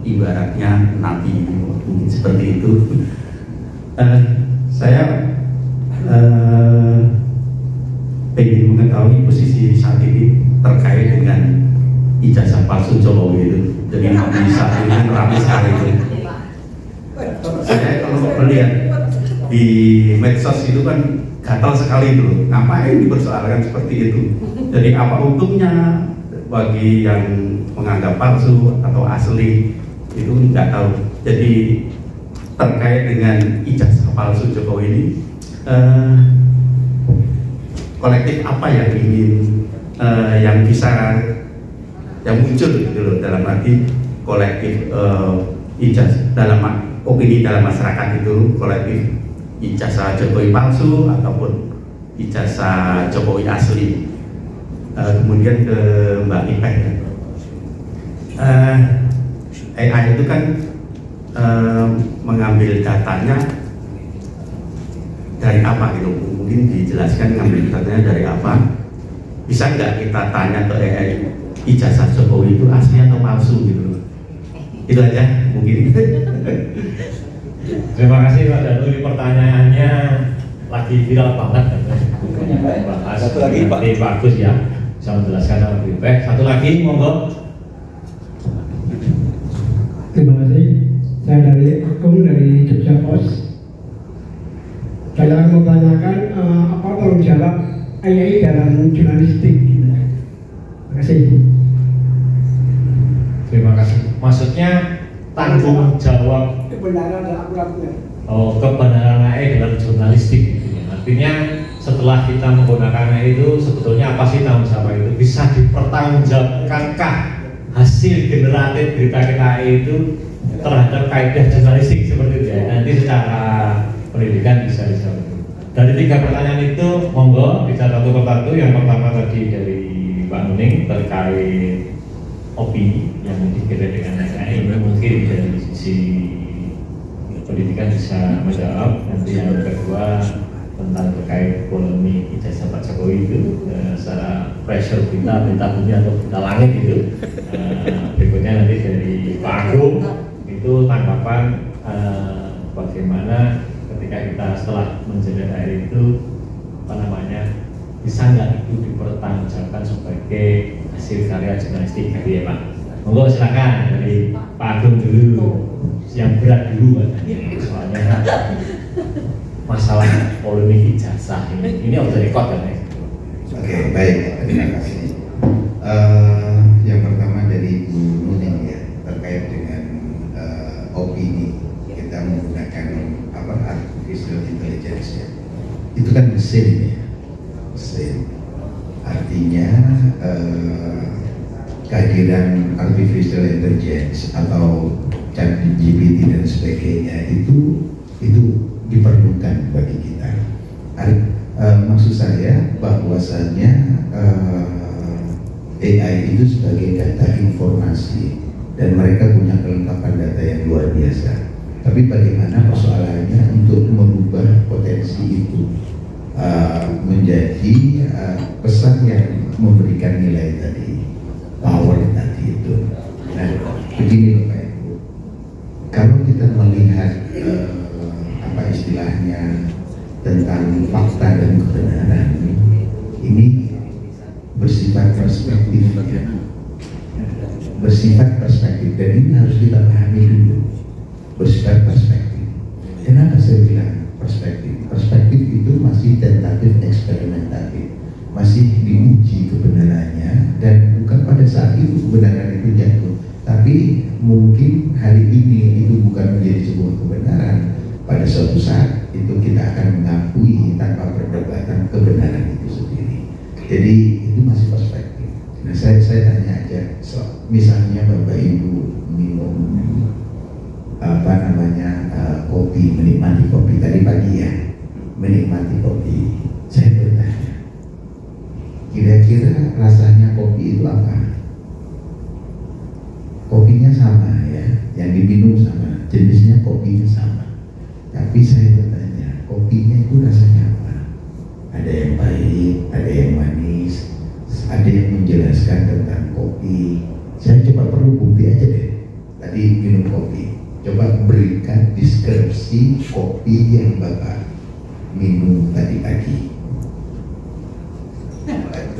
ibaratnya nabi, mungkin seperti itu. Saya ingin mengetahui posisi saat ini terkait dengan ijazah palsu Jokowi itu. Jadi nabi saat ini ramai sekali itu. Saya kalau melihat di medsos itu kan gatal sekali itu, ngapain dipersoalkan seperti itu. Jadi apa untungnya bagi yang menganggap palsu atau asli itu nggak tahu. Jadi terkait dengan ijazah palsu Jokowi ini, kolektif apa yang ingin yang bisa yang muncul gitu loh, dalam arti kolektif ijazah dalam opini dalam masyarakat itu kolektif ijazah Jokowi palsu ataupun ijazah Jokowi asli. Kemudian ke Mbak Ipek, AI itu kan mengambil datanya dari apa gitu, mungkin dijelaskan ngambil datanya dari apa. Bisa nggak kita tanya ke AI ijazah Jokowi itu asli atau palsu gitu? Itu aja mungkin. Terima kasih Pak Danu, ini pertanyaannya lagi viral banget. Satu lagi Pak. Bagus ya, bisa menjelaskan lebih baik. Satu lagi, monggo. Terima kasih. Saya dari Agung dari Jogja Pos. Saya mau tanyakan apa tanggung jawab AI dalam jurnalistik? Terima kasih. Terima kasih. Maksudnya tanggung jawab kebenaran dan akuratnya. Oh, kebenaran AI dalam jurnalistik gitu ya. Artinya setelah kita menggunakan AI itu sebetulnya apa sih tanggung jawab itu? Bisa dipertanggungjawabkankah hasil generatif berita kita AI itu terhadap kaidah jurnalistik seperti itu ya? Nanti secara pendidikan bisa dijawab. Dari 3 pertanyaan itu monggo bisa satu persatu. Yang pertama tadi dari Pak Nuning terkait opini yang dikirim dengan AI, mungkin dari sisi pendidikan bisa menjawab. Nanti yang kedua tentang terkait polemik ijazah Pak Jokowi itu secara pressure berita bumi atau berita langit itu. Berikutnya nanti dari Pak Agung itu tanggapan bagaimana ketika kita setelah menjelaskan AI itu apa namanya, bisa nggak itu dipertanggungjawabkan sebagai hasil karya jurnalistik gitu ya Pak. Monggo silakan dari Pak Agung dulu, yang berat dulu soalnya masalah polemik ijazah ini off the record kan ya. Oke, baik, terima kasih. Yang pertama dari Bu Nuning ya, terkait dengan opini kita menggunakan artificial intelligence ya. Itu kan mesin ya, mesin. Artinya kehadiran artificial intelligence atau ChatGPT dan sebagainya itu diperlukan bagi kita. Maksud saya bahwasanya AI itu sebagai data informasi dan mereka punya kelengkapan data yang luar biasa. Tapi bagaimana persoalannya untuk merubah potensi itu menjadi pesan yang memberikan nilai tadi, power tadi itu. Nah, begini loh Pak Ibu, kalau kita melihat apa istilahnya tentang fakta dan kebenaran, ini bersifat perspektif, dan ini harus kita pahami dulu. Bersifat perspektif. Kenapa saya bilang perspektif? Perspektif itu masih tentatif eksperimental, masih diuji hari ini itu bukan menjadi sebuah kebenaran, pada suatu saat itu kita akan mengakui tanpa perdebatan kebenaran itu sendiri. Jadi itu masih perspektif. Nah saya tanya aja, misalnya Bapak Ibu minum kopi, menikmati kopi tadi pagi ya, menikmati kopi. Saya bertanya, kira-kira rasanya kopi itu apa? Kopinya sama ya, yang diminum sama, jenisnya kopinya sama. Tapi saya bertanya, kopinya itu rasanya apa? Ada yang pahit, ada yang manis, ada yang menjelaskan tentang kopi. Saya coba perlu bukti aja deh. Tadi minum kopi, coba berikan deskripsi kopi yang Bapak minum tadi pagi.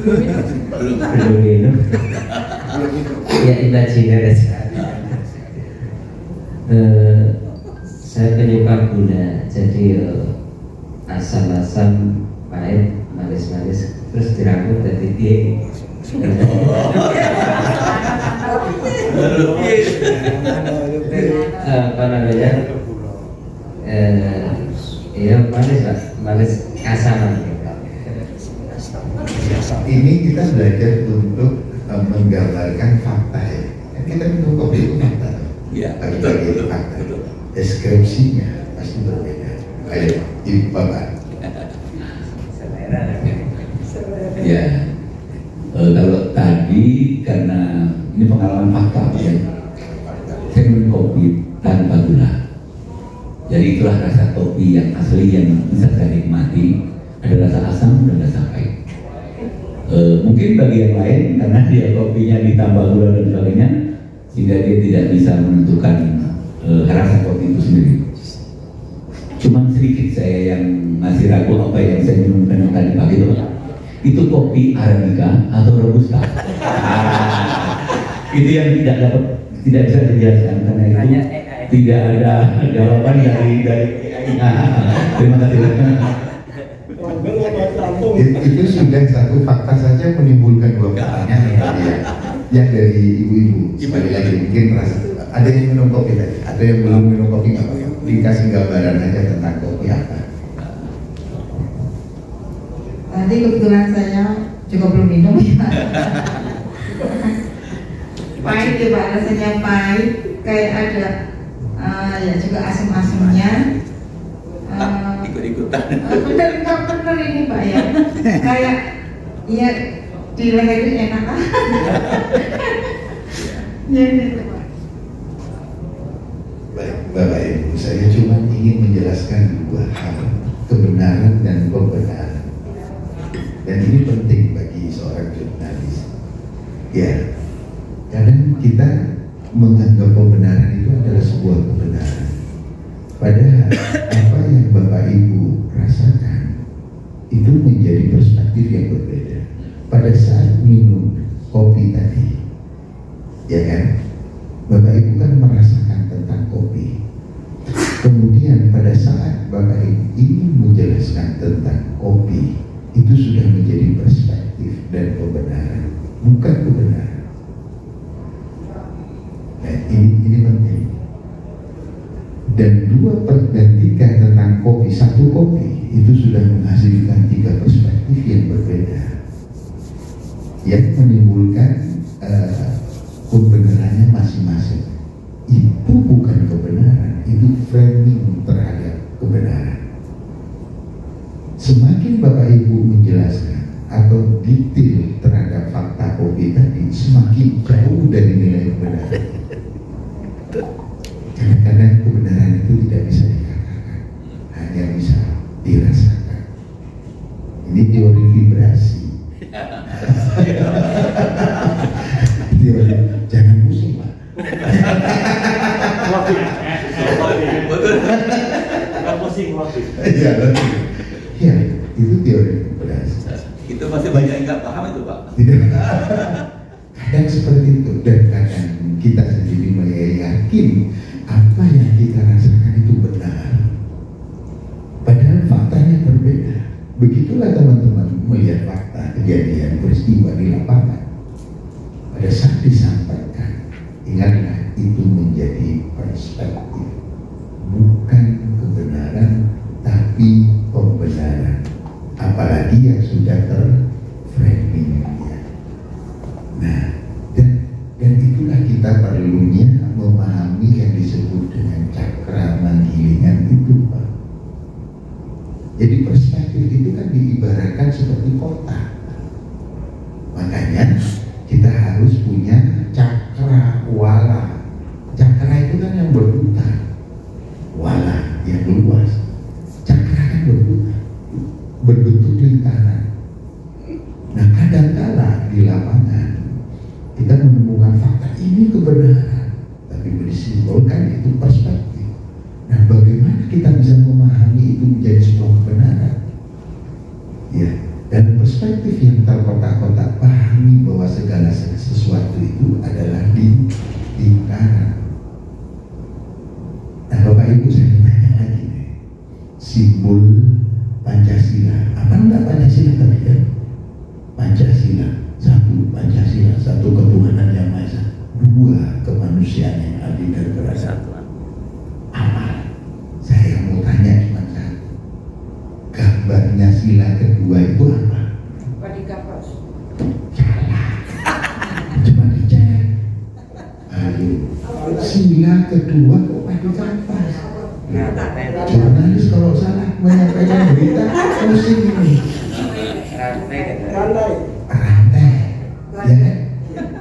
Belum minum. Ya imajiner sekali. Saya penyuka gula, jadi asam-asam, pahit, manis-manis, terus dirangkul dari dia. Apa namanya? Ya manis Pak, manis kasaman. Ini kita belajar untuk menggambarkan fakta ya. Kita minum kopi itu fakta. Iya, Betul. Fakta. Deskripsinya pasti berbeda. Ayo, Ibu Bapak. Ya, kalau tadi karena ini pengalaman fakta ya, saya minum kopi tanpa gula. Jadi itulah rasa kopi yang asli yang bisa saya nikmati. Ada rasa asam dan rasa pahit. Mungkin bagi yang lain karena dia kopinya ditambah gula dan sebagainya, sehingga dia tidak bisa menentukan rasa kopi itu sendiri. Cuma sedikit saya yang masih ragu apa yang saya minum tadi pagi itu kopi Arabica atau Robusta. Itu yang tidak bisa dijelaskan karena itu tidak ada jawaban dari terima kasih. Itu sudah satu fakta saja menimbulkan dua pertanyaan ya. Yang dari ibu-ibu sekali lagi mungkin merasa ada yang minum kopi tadi, ada yang belum minum kopi nggak apa-apa, dikasih gambaran aja tentang kopi apa. Tadi kebetulan saya juga belum minum ya. Pahit ya Pak, rasanya pahit, kayak ada ya juga asam-asamnya. Ikut-ikutan. Bener ini Pak ya. Kayak ya di leher itu enak lah. Ya itu Pak. Baik, Bapak Ibu, saya cuma ingin menjelaskan dua hal, kebenaran dan pembenaran. Dan ini penting bagi seorang jurnalis. Ya, kadang kita menganggap pembenaran itu adalah sebuah kebenaran. Padahal apa yang Bapak Ibu rasakan itu menjadi perspektif yang berbeda. Pada saat minum kopi tadi, ya kan, Bapak Ibu kan merasakan tentang kopi. Kemudian pada saat Bapak Ibu ingin menjelaskan tentang kopi, itu sudah menjadi perspektif dan kebenaran, bukan kebenaran. Nah, ini penting. Dan tiga tentang kopi, satu kopi itu sudah menghasilkan tiga perspektif yang berbeda, yang menimbulkan kebenarannya masing-masing. Itu bukan kebenaran, itu framing terhadap kebenaran. Semakin Bapak Ibu menjelaskan atau detail terhadap fakta kopi tadi, semakin jauh dari nilai kebenaran. Kadang-kadang kebenaran itu tidak bisa dikatakan, hanya bisa dirasakan. Ini teori vibrasi. Teori, jangan pusing Pak. Ya, itu teori vibrasi. Itu masih banyak yang nggak paham itu Pak. Kadang seperti itu, dan kadang kita sendiri yakin apa yang kita rasakan itu benar, padahal faktanya berbeda. Begitulah teman-teman melihat fakta kejadian peristiwa di lapangan. Pada saat disampaikan, ingatlah itu menjadi Jadi perspektif itu kan diibaratkan seperti kota. Makanya kita harus punya cakra wala. Cakra itu kan yang berputar, wala yang luas. Cakra kan berputar, berbentuk lingkaran. Nah kadang-kala di lapangan kita menemukan fakta ini kebenaran, tapi disimbolkan itu perspektif. Nah bagaimana kita bisa memahami itu menjadi sebuah kebenaran? Ya, dan perspektif yang terkotak-kotak, pahami bahwa segala sesuatu itu adalah lingkaran. Nah Bapak Ibu, saya tanya lagi nih, simbol Pancasila, apa enggak Pancasila tadi kan? Pancasila, satu Pancasila, satu ketuhanan yang maha esa, dua kemanusiaan yang adil dan beradab. Apa? Saya mau tanya cuma satu, gambarnya sila kedua itu apa? Salah. Cuma dicek. Ayo, sila kedua kok padi kapas? Jurnalis kalau salah menyampaikan berita pusing ini. Rantai, ya kan?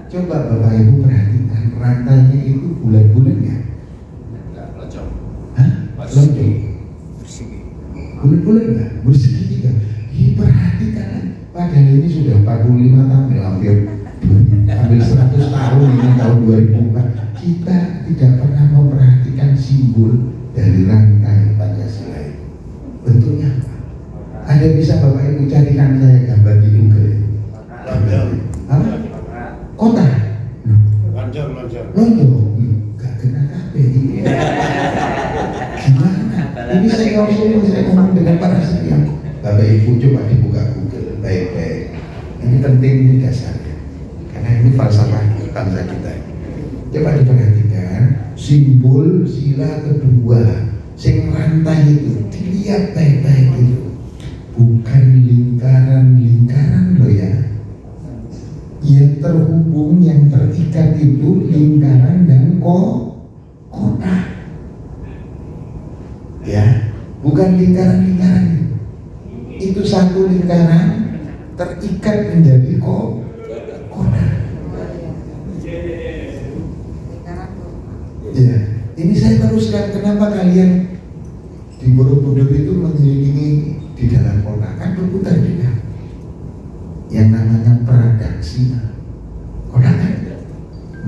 Coba Bapak Ibu perhatikan rantainya itu bulan-bulan ya? Hah? Lonjong. Bulan-bulan nggak? Bersegitiga. Perhatikan, padahal ini sudah 45 tahun, hampir 100 tahun ini tahun 2004. Kita tidak pernah memperhatikan simbol dari rantai Pancasila itu. Bentuknya apa? Ada bisa Bapak Ibu carikan saya gambar di Google? Apa? Kota? Lonjong. Gak kena kabeh. Gimana? Ini saya ngomong dengan para saya. Bapak Ibu coba dibuka Google baik-baik. Ini penting, ini dasarnya. Karena ini falsafah bangsa kita. Coba diperhatikan simbol sila kedua, sing rantai itu dilihat baik-baik itu. Bukan lingkaran loh ya. Yang terhubung, yang terikat itu lingkaran dan kotak. Ya, bukan lingkaran. Itu satu lingkaran terikat menjadi kotak. Ya, ini saya teruskan kenapa kalian di Borobudur itu mengelilingi di dalam kota kan berputar juga. Yang namanya Pradaksina. Kota kan?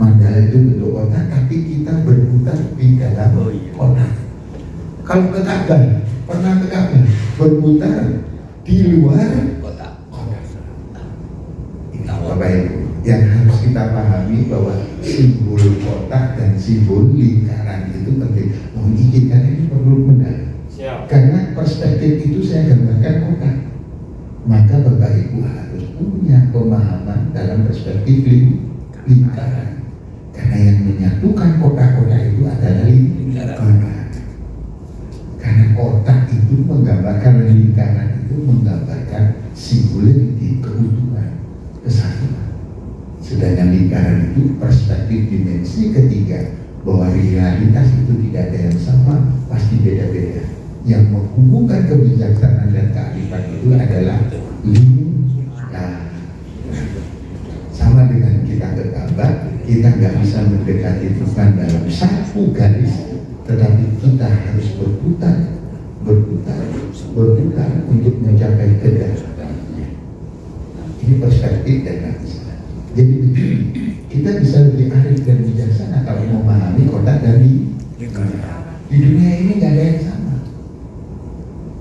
Mandala itu bentuk kota, tapi kita berputar di dalam kota. Kalau ke Ka'bah, pernah ke Ka'bah berputar di luar kota. Ini Bapak Ibu yang harus kita pahami bahwa simbol kotak dan simbol lingkaran itu penting. Mohon izin karena ini perlu mendalam. Karena perspektif itu saya gambarkan kotak. Maka Bapak Ibu harus punya pemahaman dalam perspektif lingkaran. Karena yang menyatukan kotak-kotak itu adalah lingkaran. Karena kotak itu menggambarkan lingkaran itu menggambarkan singularity, keutuhan, kesatuan. Sedangkan lingkaran itu perspektif dimensi ketiga, bahwa realitas itu tidak ada yang sama, pasti beda-beda. Yang menghubungkan kebijaksanaan dan kearifan itu adalah lingkaran. Sama dengan kita ke Ka'bah, kita nggak bisa mendekati Tuhan dalam satu garis, tetapi kita harus berputar untuk mencapai kedalamannya. Ini perspektif dan analisa. Jadi begini, kita bisa lebih arif dan bijaksana kalau memahami kotak dari di dunia ini nggak ada yang sama.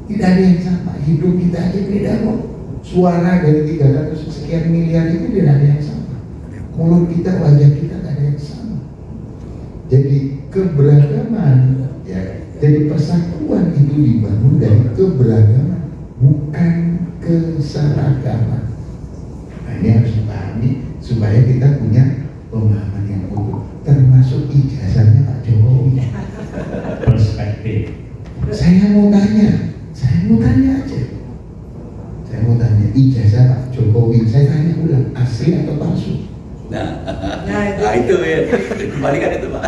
Tidak ada yang sama. Hidup kita aja beda kok. Suara dari 300 sekian miliar itu tidak ada yang sama. Mulut kita, wajah kita tidak ada yang sama. Jadi keberagaman, ya. Jadi persatuan itu dibangun dari keberagaman, bukan keseragaman. Nah ini harus dipahami supaya kita punya pemahaman yang utuh, termasuk ijazahnya Pak Jokowi. Perspektif. Saya mau tanya aja. Saya mau tanya ijazah Pak Jokowi, saya tanya ulang, asli atau palsu? Nah itu ya, kembalikan itu Pak.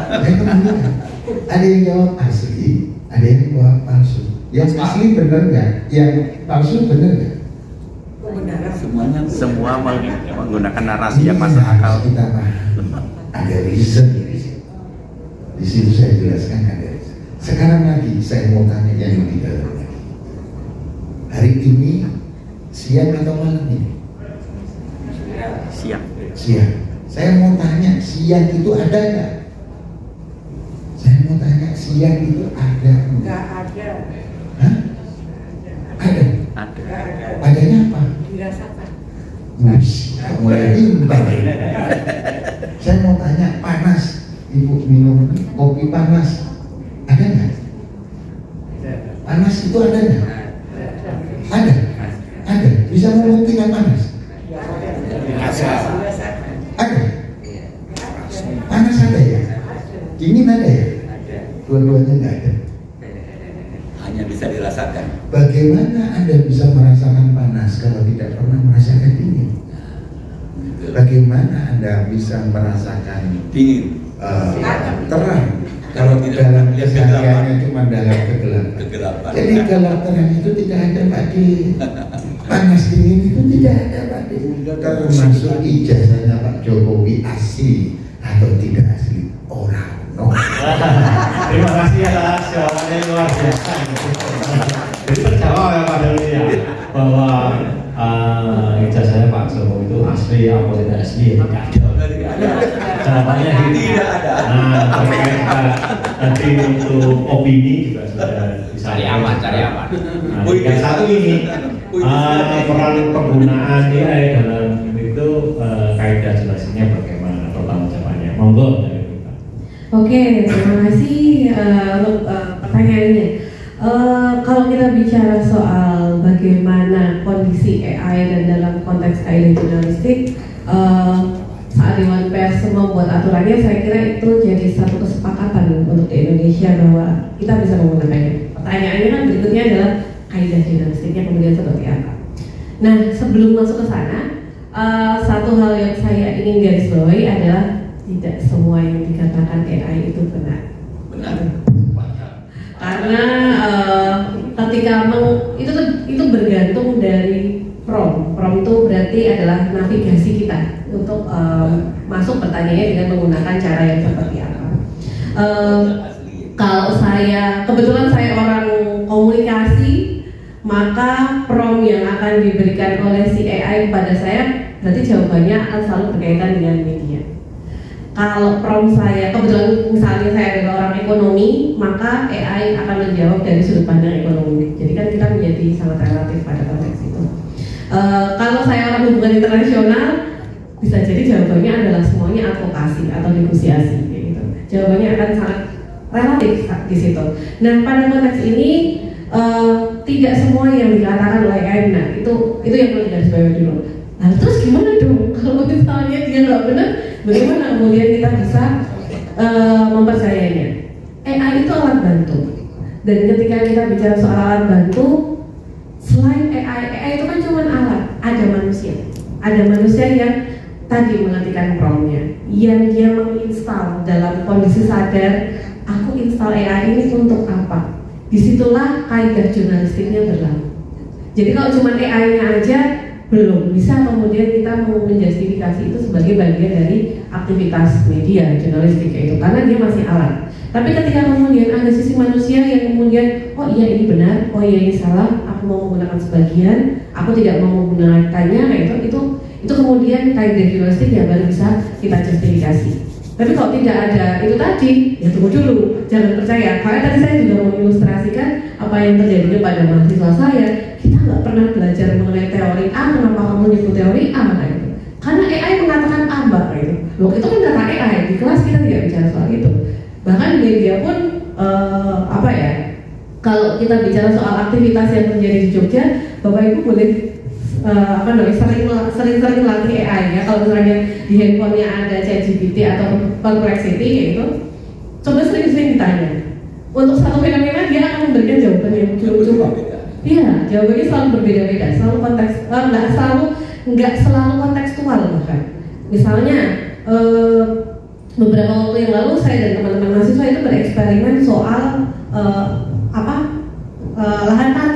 Ada yang jawab asli, ada yang jawab palsu. Yang asli benar nggak? Yang palsu benar nggak? Semuanya semua menggunakan narasi yang masuk akal. Kita ada reason di situ saya jelaskan ada reason. Sekarang lagi saya mau tanya yang lebih dalam lagi. Hari ini siang atau malam ini? Siang. Siang. Saya mau tanya siang itu ada nggak? Saya mau tanya siang itu ada nggak? ada. Hah? Ada. Ada. Adanya apa? Dirasakan. Mulai imbang. Saya mau tanya panas. Ibu minum kopi panas. Ada nggak? Panas itu ada nggak? Ada. Ada. Bisa membuktikan panas? Ada. Panas ada ya? Dingin ada ya? Dua-duanya nggak ada. Hanya bisa dirasakan. Bagaimana Anda bisa merasakan panas kalau tidak pernah merasakan dingin? Bagaimana Anda bisa merasakan Dingin. terang Kalau tidak dalam lihat kesehariannya cuma dalam kegelapan? Kegelapan. Jadi gelap terang itu tidak ada Pak Di. Panas dingin itu tidak ada Pak Di. Termasuk ijazahnya Pak Jokowi asli atau tidak asli orang. No. Terima kasih atas jawabannya luar biasa. Jadi terjawab ya Pak Doli ya bahwa ijazahnya Pak Jokowi itu asli atau tidak asli ya tidak ada. Jawabannya tidak ada. Nah, terkait tadi untuk opini juga sudah bisa Cari aman. Nah, yang satu ini peran penggunaan AI dalam itu kaidah jelasnya bagaimana pertanggung jawabannya. Monggo. Oke, terima kasih untuk pertanyaannya. Kalau kita bicara soal bagaimana kondisi AI dan dalam konteks kaidah jurnalistik, saat Dewan Pers membuat aturannya, saya kira itu jadi satu kesepakatan untuk di Indonesia bahwa kita bisa menggunakannya. Pertanyaannya kan berikutnya adalah kaidah jurnalistiknya kemudian seperti apa. Nah, sebelum masuk ke sana, satu hal yang saya ingin garis bawahi adalah tidak semua yang dikatakan AI itu benar. Karena ketika itu bergantung dari prompt. Prompt itu berarti adalah navigasi kita untuk masuk pertanyaannya dengan menggunakan cara yang seperti apa. Kalau kebetulan saya orang komunikasi, maka prompt yang akan diberikan oleh si AI kepada saya berarti jawabannya akan selalu berkaitan dengan media. Kalau prompt saya, kebetulan misalnya saya adalah orang ekonomi, maka AI akan menjawab dari sudut pandang ekonomi. Jadi kan kita menjadi sangat relatif pada konteks itu. Kalau saya orang hubungan internasional, bisa jadi jawabannya adalah semuanya advokasi atau negosiasi, gitu. Jawabannya akan sangat relatif di situ. Nah, pada konteks ini tidak semua yang dikatakan oleh AI benar. Itu yang perlu digarisbawahi dulu. Nah, terus gimana dong kalau misalnya dia nggak benar? Bagaimana kemudian kita bisa mempercayainya? AI itu alat bantu. Dan ketika kita bicara soal alat bantu, selain AI itu kan cuma alat. Ada manusia yang tadi mengetikkan promptnya, yang dia menginstal dalam kondisi sadar, aku install AI ini untuk apa? Disitulah kaidah jurnalistiknya berlaku. Jadi kalau cuma AI-nya aja belum bisa kemudian kita mau menjustifikasi itu sebagai bagian dari aktivitas media jurnalistik itu, karena dia masih alat. Tapi ketika kemudian ada sisi manusia yang kemudian, oh iya ini benar, oh iya ini salah, aku mau menggunakan sebagian, aku tidak mau menggunakannya, itu kemudian kaidah jurnalistik ya baru bisa kita justifikasi. Tapi kalau tidak ada itu tadi, ya tunggu dulu, jangan percaya. Karena tadi saya juga mau mengilustrasikan apa yang terjadi pada mahasiswa saya. Kita nggak pernah belajar mengenai teori A, kenapa kamu nyebut teori A, gitu. Karena AI mengatakan A, gitu. Loh, itu kan kata AI, di kelas kita tidak bicara soal itu. Bahkan di media pun, kalau kita bicara soal aktivitas yang terjadi di Jogja, Bapak Ibu boleh sering-sering latih AI ya. Kalau misalnya di handphonenya ada ChatGPT atau Perplexity gitu, coba sering-sering ditanya. Untuk satu fenomena dia akan memberikan jawaban yang lucu-lucu. Iya, jawabannya selalu berbeda-beda, selalu konteks, nggak selalu kontekstual bahkan. Misalnya beberapa waktu yang lalu saya dan teman-teman mahasiswa itu bereksperimen soal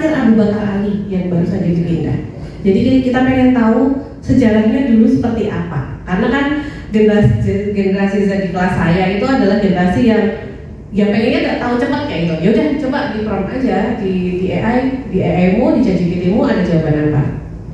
Samir Abu Bakar Ali yang baru saja dipindah. Jadi kita pengen tahu sejarahnya dulu seperti apa. Karena kan generasi Z di kelas saya itu adalah generasi yang pengennya nggak tahu cepat kayak gitu. Yaudah coba di prompt aja di AI-mu, di ChatGPT-mu ada jawaban apa.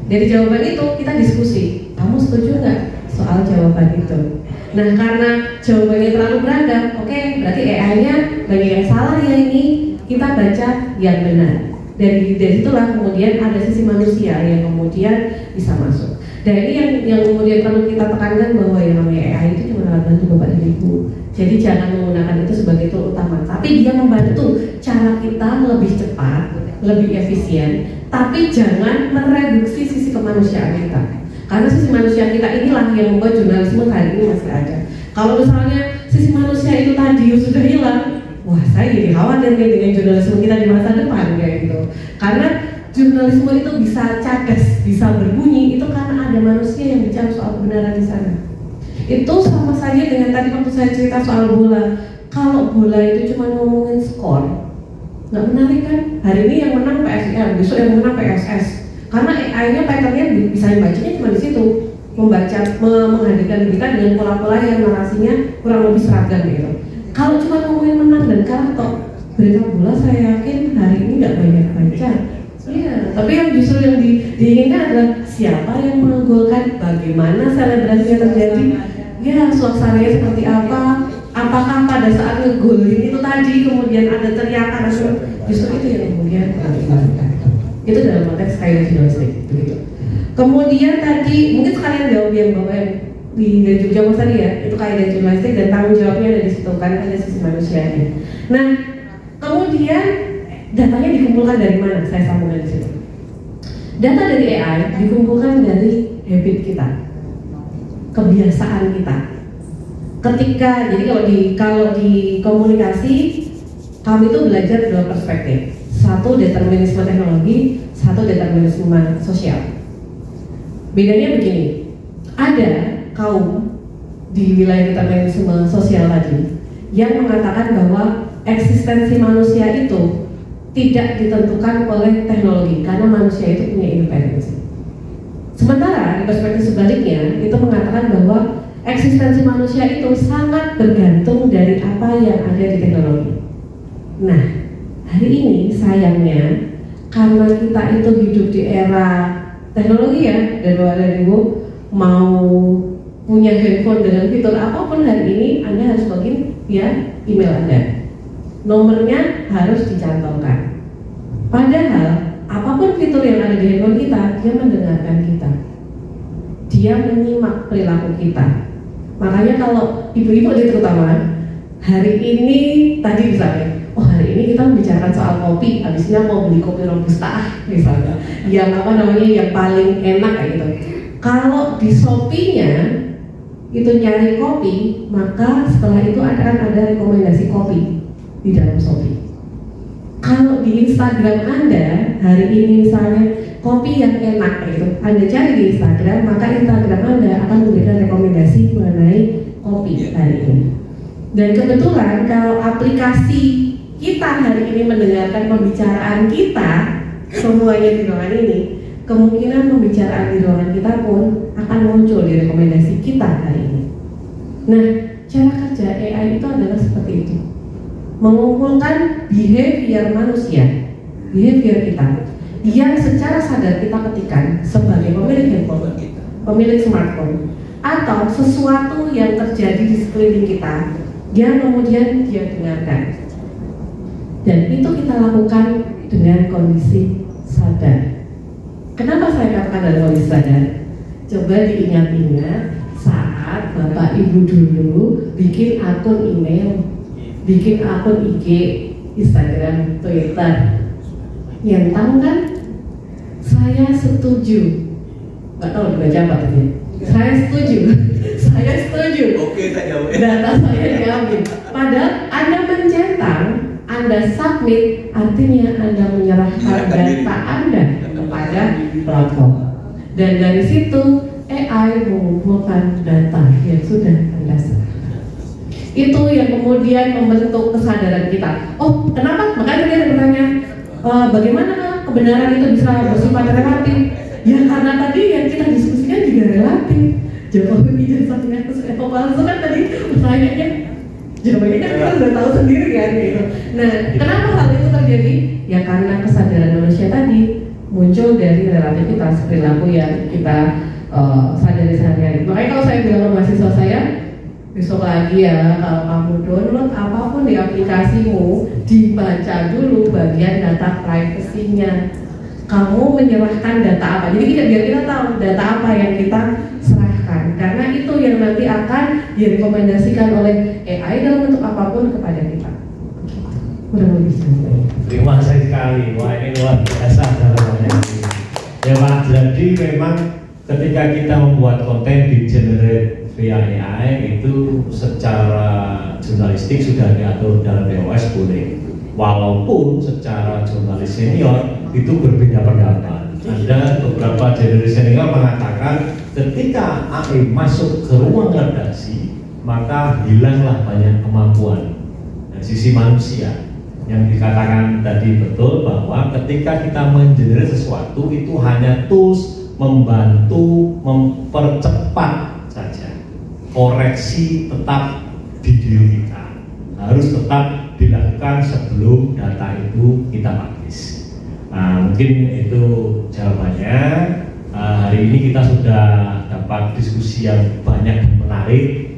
Dari jawaban itu kita diskusi. Kamu setuju nggak soal jawaban itu? Nah karena jawabannya terlalu beragam, oke, berarti AI-nya banyak yang salah ya ini. Kita baca yang benar. Dari situlah kemudian ada sisi manusia yang kemudian bisa masuk. Dan ini yang kemudian perlu kita tekankan bahwa yang namanya AI itu cuma alat bantu Bapak dan Ibu. Jadi jangan menggunakan itu sebagai tool utama, tapi dia membantu cara kita lebih cepat, lebih efisien, tapi jangan mereduksi sisi kemanusiaan kita. Karena sisi manusia kita inilah yang membuat jurnalisme hari ini masih ada. Kalau misalnya sisi manusia itu tadi sudah hilang, wah saya jadi khawatir nih dengan jurnalisme kita di masa depan kayak gitu. Karena jurnalisme itu bisa cadas, bisa berbunyi itu karena ada manusia yang bicara soal kebenaran di sana. Itu sama saja dengan tadi waktu saya cerita soal bola. Kalau bola itu cuma ngomongin skor, nggak menarik kan? Hari ini yang menang PSIS, besok yang menang PSS. Karena AI-nya patternnya bisa dibacanya cuma di situ, menghadirkan berita dengan pola-pola yang narasinya kurang lebih seragam gitu. Kalau cuma ngomongin menang dan kalah toh, berita bola saya yakin hari ini nggak banyak baca. Iya, tapi yang justru yang diinginkan adalah siapa yang menggolkan, bagaimana selebrasinya terjadi, ya suasananya seperti apa, apakah pada saat ngegolin itu tadi kemudian ada teriakan, justru itu yang kemudian itu dalam konteks kaidah jurnalistik begitu. Kemudian tadi mungkin sekalian jawab yang Bapak di Jogja Mas tadi ya, itu kaidah jurnalistik dan tanggung jawabnya ada di situ kan, ada sisi manusianya. Nah kemudian datanya dikumpulkan dari mana? Saya sambungkan di situ. Data dari AI dikumpulkan dari habit kita, kebiasaan kita. Ketika jadi kalau di komunikasi kami itu belajar dua perspektif. Satu determinisme teknologi, satu determinisme sosial. Bedanya begini, ada kaum di wilayah determinisme sosial tadi yang mengatakan bahwa eksistensi manusia itu tidak ditentukan oleh teknologi karena manusia itu punya independensi. Sementara di perspektif sebaliknya itu mengatakan bahwa eksistensi manusia itu sangat bergantung dari apa yang ada di teknologi. Nah, hari ini sayangnya karena kita itu hidup di era teknologi ya, dan Bapak dan Ibu mau punya handphone dengan fitur apapun hari ini Anda harus login via email Anda. Nomornya harus dicantumkan. Padahal apapun fitur yang ada di handphone kita, dia mendengarkan kita, dia menyimak perilaku kita. Makanya kalau ibu-ibu terutama hari ini tadi misalnya, oh hari ini kita membicarakan soal kopi, habisnya mau beli kopi robusta misalnya, yang apa namanya yang paling enak kayak gitu. Kalau di Shopee-nya itu nyari kopi, maka setelah itu akan ada rekomendasi kopi di dalam Shopee. Kalau di Instagram Anda hari ini misalnya kopi yang enak gitu, Anda cari di Instagram, maka Instagram Anda akan memberikan rekomendasi mengenai kopi hari ini. Dan kebetulan kalau aplikasi kita hari ini mendengarkan pembicaraan kita semuanya di ruangan ini, kemungkinan pembicaraan di ruangan kita pun akan muncul di rekomendasi kita hari ini. Nah, cara kerja AI itu adalah seperti itu, mengumpulkan behavior manusia, behavior kita yang secara sadar kita ketikkan sebagai pemilik handphone, pemilik smartphone, atau sesuatu yang terjadi di sekeliling kita yang kemudian dia dengarkan. Dan itu kita lakukan dengan kondisi sadar. Kenapa saya katakan dalam kondisi sadar? Coba diingat-ingat saat Bapak Ibu dulu bikin akun email, bikin akun IG, Instagram, Twitter. Yang tahu kan? Saya setuju. Nggak tahu dibaca apa tadi. Saya setuju. Saya setuju. Oke, saya jawab. Data saya diambil. Padahal Anda mencentang, Anda submit, artinya Anda menyerahkan data Anda kepada platform. Dan dari situ AI mengumpulkan data yang sudah Anda serahkan. Itu yang kemudian membentuk kesadaran kita. Oh, kenapa? Makanya tadi ada pertanyaan, bagaimana kebenaran itu bisa bersifat relatif? Ya karena tadi yang kita diskusikan juga relatif. Jokowi ijazahnya palsu kan tadi pertanyaannya, jawabannya kan kita sudah tahu sendiri kan gitu. Nah, kenapa hal itu terjadi? Ya karena kesadaran manusia tadi muncul dari relativitas perilaku yang kita sadari sehari-hari. Makanya kalau saya bilang ke mahasiswa saya, besok lagi ya kalau kamu download apapun di aplikasimu, dibaca dulu bagian data privacy-nya. Kamu menyerahkan data apa? Jadi biar kita tahu data apa yang kita serahkan, karena itu yang nanti akan direkomendasikan oleh AI dalam bentuk apapun kepada kita. Kurang lebih sampai. Terima kasih sekali. Wah, ini luar biasa dalamnya. Ya Pak, jadi memang ketika kita membuat konten di generate via AI itu secara jurnalistik sudah diatur dalam DOS boleh. Walaupun secara jurnalis senior itu berbeda pendapat. Ada beberapa jurnalis senior mengatakan ketika AI masuk ke ruang redaksi maka hilanglah banyak kemampuan dari sisi manusia. Yang dikatakan tadi betul bahwa ketika kita mengenerate sesuatu itu hanya tools membantu mempercepat saja. Koreksi tetap di diri kita, harus tetap dilakukan sebelum data itu kita publish. Nah, mungkin itu jawabannya. Hari ini kita sudah dapat diskusi yang banyak dan menarik.